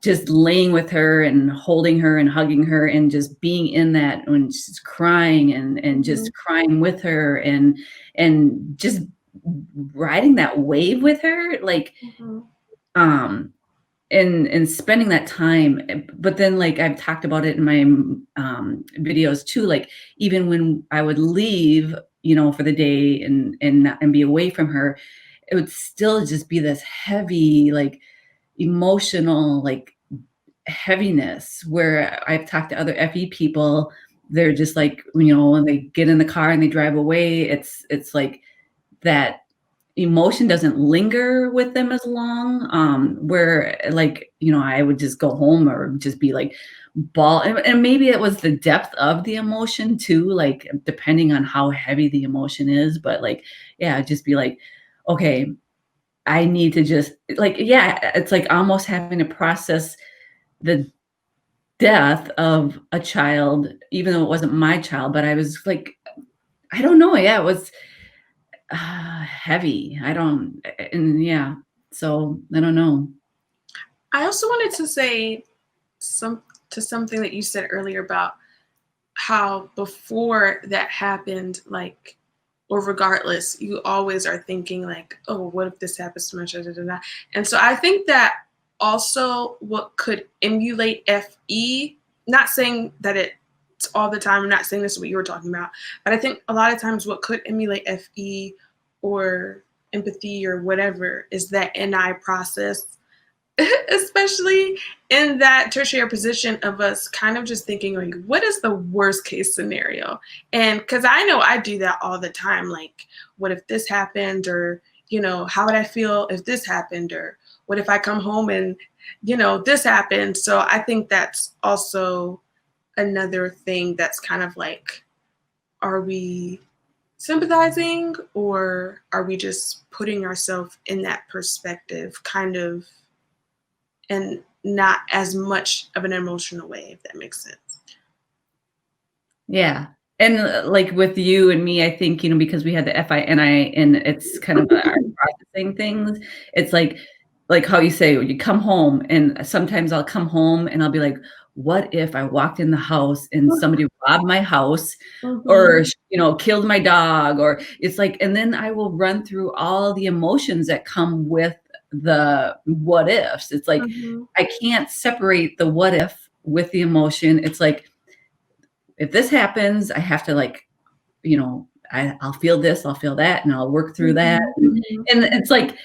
just laying with her and holding her and hugging her and just being in that, when she's crying and just crying with her and just riding that wave with her, like, and spending that time. But then, like, I've talked about it in my videos too, like even when I would leave, you know, for the day and be away from her, it would still just be this heavy, like emotional, like heaviness, where I've talked to other FE people, they're just like, you know, when they get in the car and they drive away, it's like that emotion doesn't linger with them as long, where, like, you know, I would just go home or just be like ball, and maybe it was the depth of the emotion too, like depending on how heavy the emotion is. But like, yeah, just be like, okay, I need to just, like, yeah, it's like almost having to process the death of a child, even though it wasn't my child. But I was like, I don't know, yeah, it was heavy. And yeah, so I don't know. I also wanted to say something that you said earlier about how before that happened, like, or regardless, you always are thinking like, oh, what if this happens to my child? And so I think that also what could emulate FE, not saying that it's all the time, I'm not saying this is what you were talking about, but I think a lot of times what could emulate FE or empathy or whatever is that NI process, especially in that tertiary position of us kind of just thinking like, what is the worst case scenario? And because I know I do that all the time, like, what if this happened? Or, you know, how would I feel if this happened? Or what if I come home and, you know, this happened? So I think that's also another thing that's kind of like, are we sympathizing or are we just putting ourselves in that perspective kind of, and not as much of an emotional way, if that makes sense. Yeah. And like with you and me, I think, you know, because we had the FINI and it's kind of our processing things. It's like how you say, you come home, and sometimes I'll come home and I'll be like, what if I walked in the house and somebody robbed my house or, you know, killed my dog? Or it's like, and then I will run through all the emotions that come with the what ifs. It's like, I can't separate the what if with the emotion. It's like, if this happens, I have to, like, you know, I'll feel this, I'll feel that, and I'll work through that. And it's like,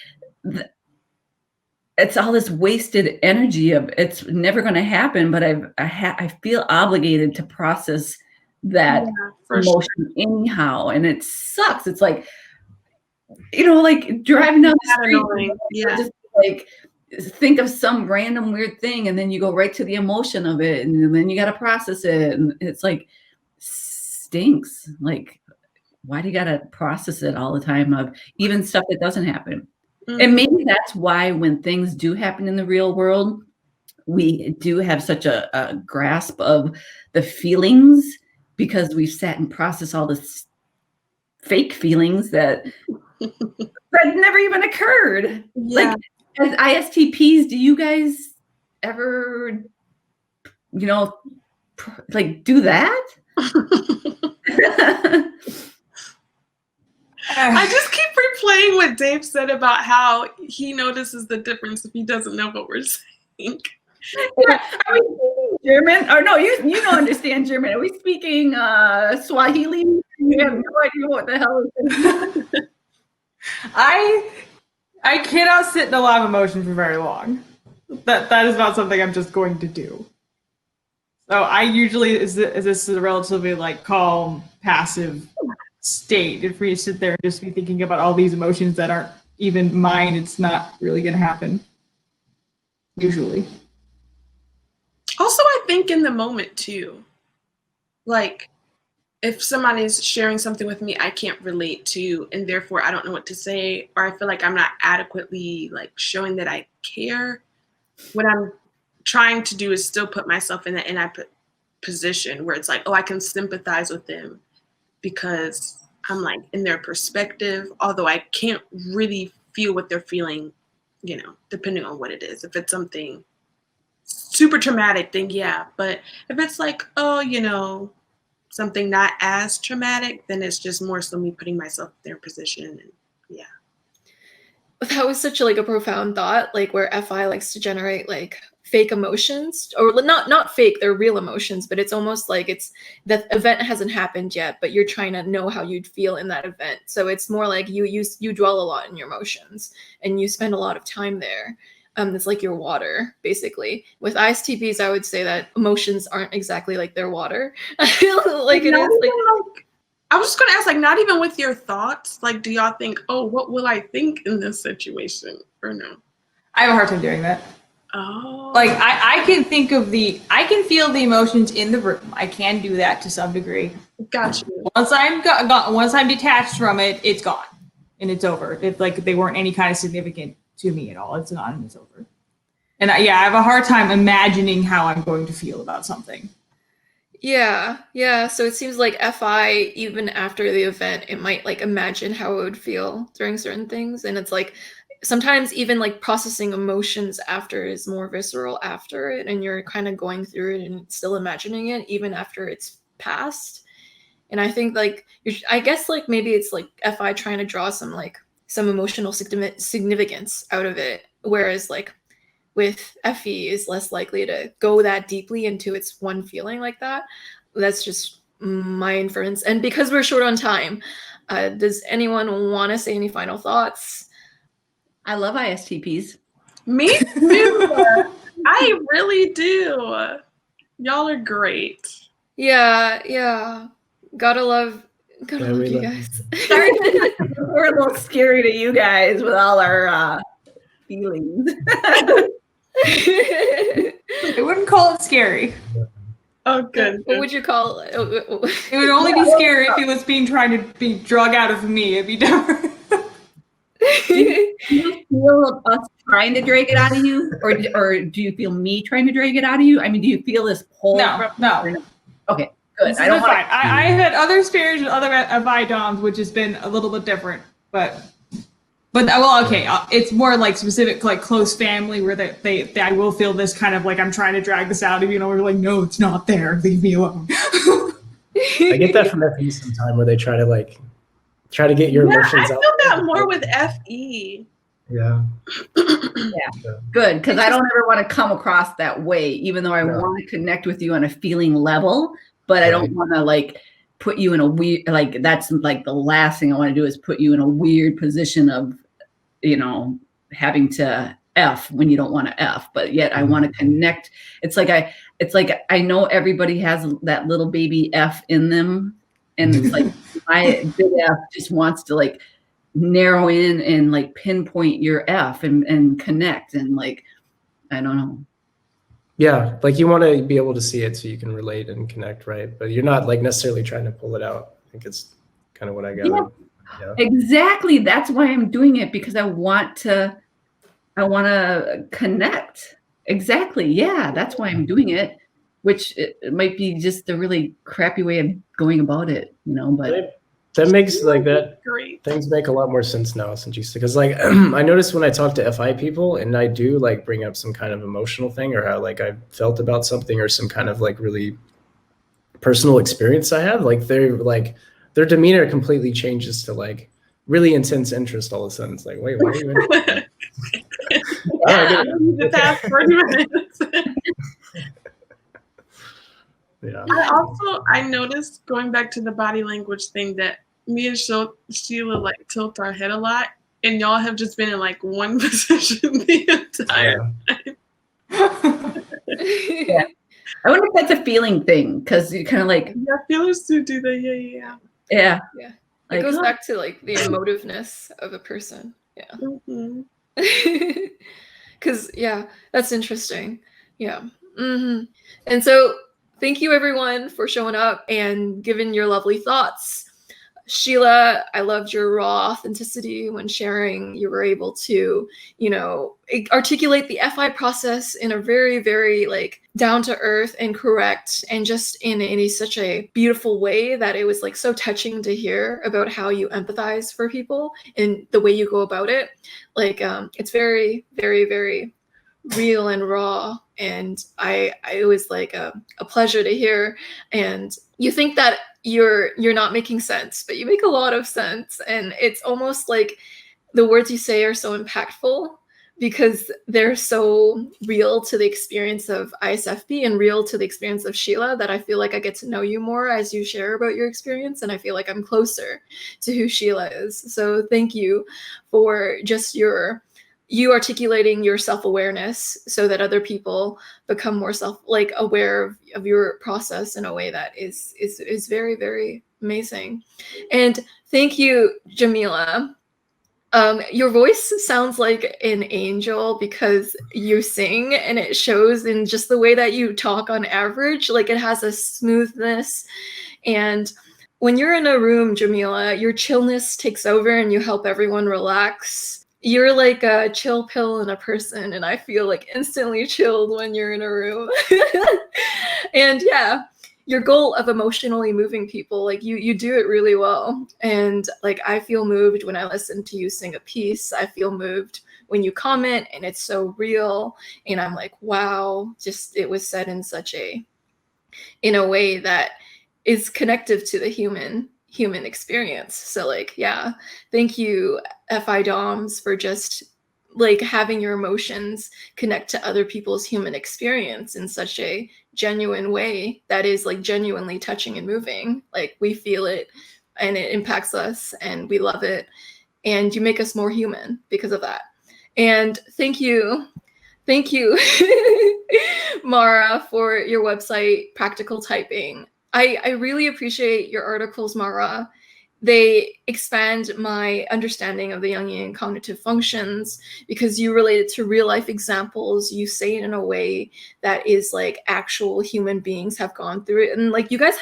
it's all this wasted energy of it's never going to happen, but I feel obligated to process that emotion anyhow. And it sucks. It's like, like driving down the street, Annoying. Yeah. just like think of some random weird thing, and then you go right to the emotion of it, and then you got to process it, and it's like stinks. Like, why do you got to process it all the time of even stuff that doesn't happen? Mhm. And maybe that's why when things do happen in the real world, we do have such a grasp of the feelings, because we've sat and processed all this fake feelings that never even occurred. Yeah. Like, as ISTPs, do you guys ever, like do that? I just keep replaying what Dave said about how he notices the difference if he doesn't know what we're saying. Yeah. Are we speaking German? Or no, you don't understand German. Are we speaking Swahili? You have no idea what the hell is I cannot sit in a lot of emotion for very long. That is not something I'm just going to do. So I usually this is a relatively like calm, passive state. If we sit there and just be thinking about all these emotions that aren't even mine, it's not really going to happen. Usually. Also, I think in the moment too, like if somebody's sharing something with me I can't relate to, and therefore I don't know what to say, or I feel like I'm not adequately like showing that I care, what I'm trying to do is still put myself in that position where it's like, oh, I can sympathize with them because I'm like in their perspective, although I can't really feel what they're feeling, depending on what it is. If it's something super traumatic, then yeah. But if it's like, oh, something not as traumatic, then it's just more so me putting myself in their position. And yeah. That was such a profound thought, like where FI likes to generate like fake emotions, or not fake, they're real emotions, but it's almost like it's the event hasn't happened yet, but you're trying to know how you'd feel in that event. So it's more like you dwell a lot in your emotions and you spend a lot of time there. It's like your water, basically. With ISTPs, I would say that emotions aren't exactly like their water. I feel like it is like. I was just going to ask, like, not even with your thoughts, like, do y'all think, oh, what will I think in this situation, or no? I have a hard time doing that. Oh. Like, I can feel the emotions in the room. I can do that to some degree. Gotcha. Once I'm once I'm detached from it, it's gone. And it's over. It's like they weren't any kind of significant to me at all. It's gone and it's over. And I have a hard time imagining how I'm going to feel about something. Yeah. So it seems like FI, even after the event, it might like imagine how it would feel during certain things. And it's like sometimes even like processing emotions after is more visceral after it, and you're kind of going through it and still imagining it even after it's passed. And I think like I guess like maybe it's like FI trying to draw some emotional significance out of it, whereas like with FE is less likely to go that deeply into its one feeling like that. That's just my inference. And because we're short on time, does anyone want to say any final thoughts? I love ISTPs. Me too. I really do. Y'all are great. Yeah. Gotta love you guys. Sorry, we're a little scary to you guys with all our feelings. I wouldn't call it scary. Oh, good. What would you call it? It would only be scary if it was trying to be drug out of me. It'd be different. Do you feel us trying to drag it out of you, or do you feel me trying to drag it out of you? I mean, do you feel this pull? No. Okay, good. I don't. I've had other experience with other FI DOMs, which has been a little bit different, but well, okay. It's more like specific, like close family, where they I will feel this kind of like I'm trying to drag this out of you, we're like, no, it's not there. Leave me alone. I get that from FE sometimes, where they try to get your emotions out. I feel that more with FE. Yeah. Good, because I don't ever want to come across that way, even though I want to connect with you on a feeling level, but I don't want to like put you in a weird, like that's like the last thing I want to do is put you in a weird position of, having to F when you don't want to F, but yet I want to connect. It's like I know everybody has that little baby F in them. And it's like my big F just wants to like narrow in and like pinpoint your F and connect and like, I don't know. Yeah, like you want to be able to see it so you can relate and connect, right? But you're not like necessarily trying to pull it out. I think it's kind of what I got. Yeah. Exactly. That's why I'm doing it, because I want to connect. Exactly. Yeah, that's why I'm doing it, which it might be just a really crappy way of going about it, you know, but that makes like that Great. things make a lot more sense now since you said, because like I noticed when I talk to FI people and I do like bring up some kind of emotional thing or how like I felt about something or some kind of like really personal experience I have, like their demeanor completely changes to like really intense interest all of a sudden. It's like, wait, why are you interested? Yeah, the past 30 minutes. Yeah. I noticed, going back to the body language thing, that me and Sheila like tilt our head a lot, and y'all have just been in like one position the entire time. yeah. I wonder if that's a feeling thing, because you kind of like, Yeah, feelers do that. Yeah. yeah. Yeah. Like, It goes back to like the emotiveness of a person. Yeah. Mm-hmm. Because, yeah, that's interesting. Yeah. And so thank you everyone for showing up and giving your lovely thoughts. Sheila, I loved your raw authenticity when sharing. You were able to, you know, articulate the FI process in a very, very like down to earth and correct, and just in such a beautiful way that it was like so touching to hear about how you empathize for people and the way you go about it. Like, it's very, very, very real and raw, and it was like a pleasure to hear. And you think that you're not making sense, but you make a lot of sense, and it's almost like the words you say are so impactful because they're so real to the experience of ISFP and real to the experience of Sheila, that I feel like I get to know you more as you share about your experience, and I feel like I'm closer to who Sheila is. So thank you for just you articulating your self-awareness so that other people become more aware of your process in a way that is very, very amazing. And thank you, Jamila. Your voice sounds like an angel because you sing, and it shows in just the way that you talk on average. Like, it has a smoothness, and when you're in a room, Jamila, your chillness takes over and you help everyone relax. You're like a chill pill in a person, and I feel like instantly chilled when you're in a room. And yeah, your goal of emotionally moving people, like you do it really well. And like, I feel moved when I listen to you sing a piece. I feel moved when you comment, and it's so real. And I'm like, wow, just it was said in a way that is connective to the human experience. So like, yeah, thank you, FI DOMs, for just like having your emotions connect to other people's human experience in such a genuine way that is like genuinely touching and moving. Like, we feel it and it impacts us and we love it, and you make us more human because of that. And thank you, Mara, for your website, PracticalTyping. I really appreciate your articles, Mara. They expand my understanding of the Jungian cognitive functions because you relate it to real life examples. You say it in a way that is like actual human beings have gone through it. And like, you guys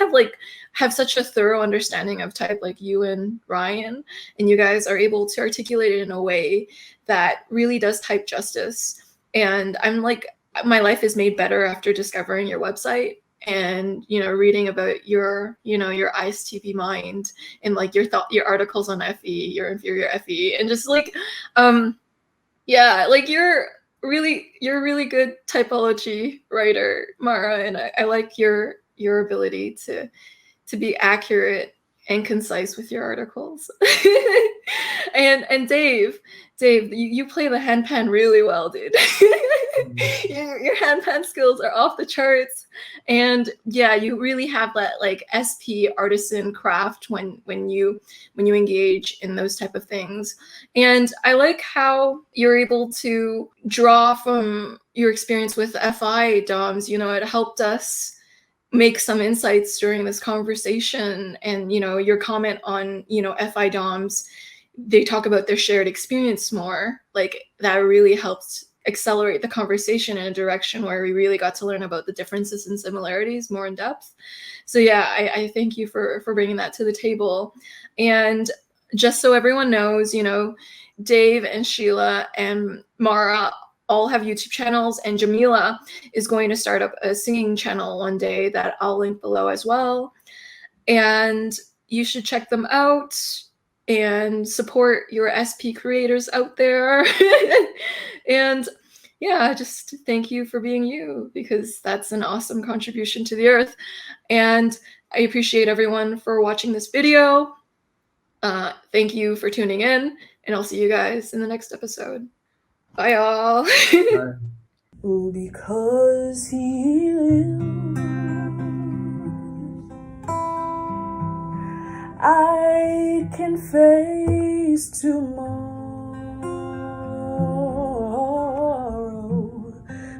have such a thorough understanding of type, like you and Ryan, and you guys are able to articulate it in a way that really does type justice. And I'm like, my life is made better after discovering your website and, you know, reading about your ISTP mind and like your articles on FE, your Inferior Fe, and just like, yeah, like you're really good typology writer, Mara, and I like your ability to be accurate and concise with your articles. and Dave, you play the handpan really well, dude. your handpan skills are off the charts, and yeah, you really have that like SP artisan craft when you engage in those type of things. And I like how you're able to draw from your experience with FI DOMs. You know, it helped us make some insights during this conversation, and you know, your comment on, you know, FI DOMs they talk about their shared experience more, like that really helped accelerate the conversation in a direction where we really got to learn about the differences and similarities more in depth. So yeah, I thank you for bringing that to the table. And just so everyone knows, you know, Dave and Sheila and Mara all have YouTube channels, and Jamila is going to start up a singing channel one day that I'll link below as well. And you should check them out and support your SP creators out there. And yeah, just thank you for being you, because that's an awesome contribution to the earth. And I appreciate everyone for watching this video. Thank you for tuning in, and I'll see you guys in the next episode. Bye, y'all. Because he lives, I can face tomorrow.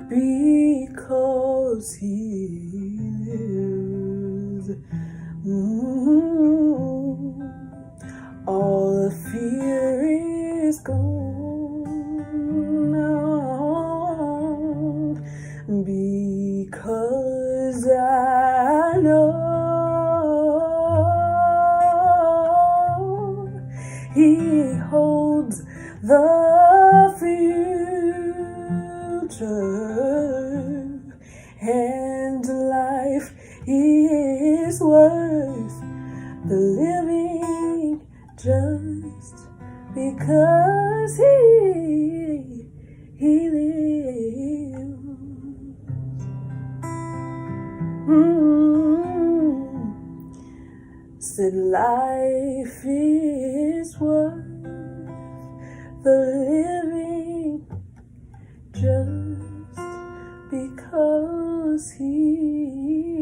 Because he lives, all the fear is gone now, because I know he holds the future, and life is worth the living just because he lives. Said life is worth the living just because he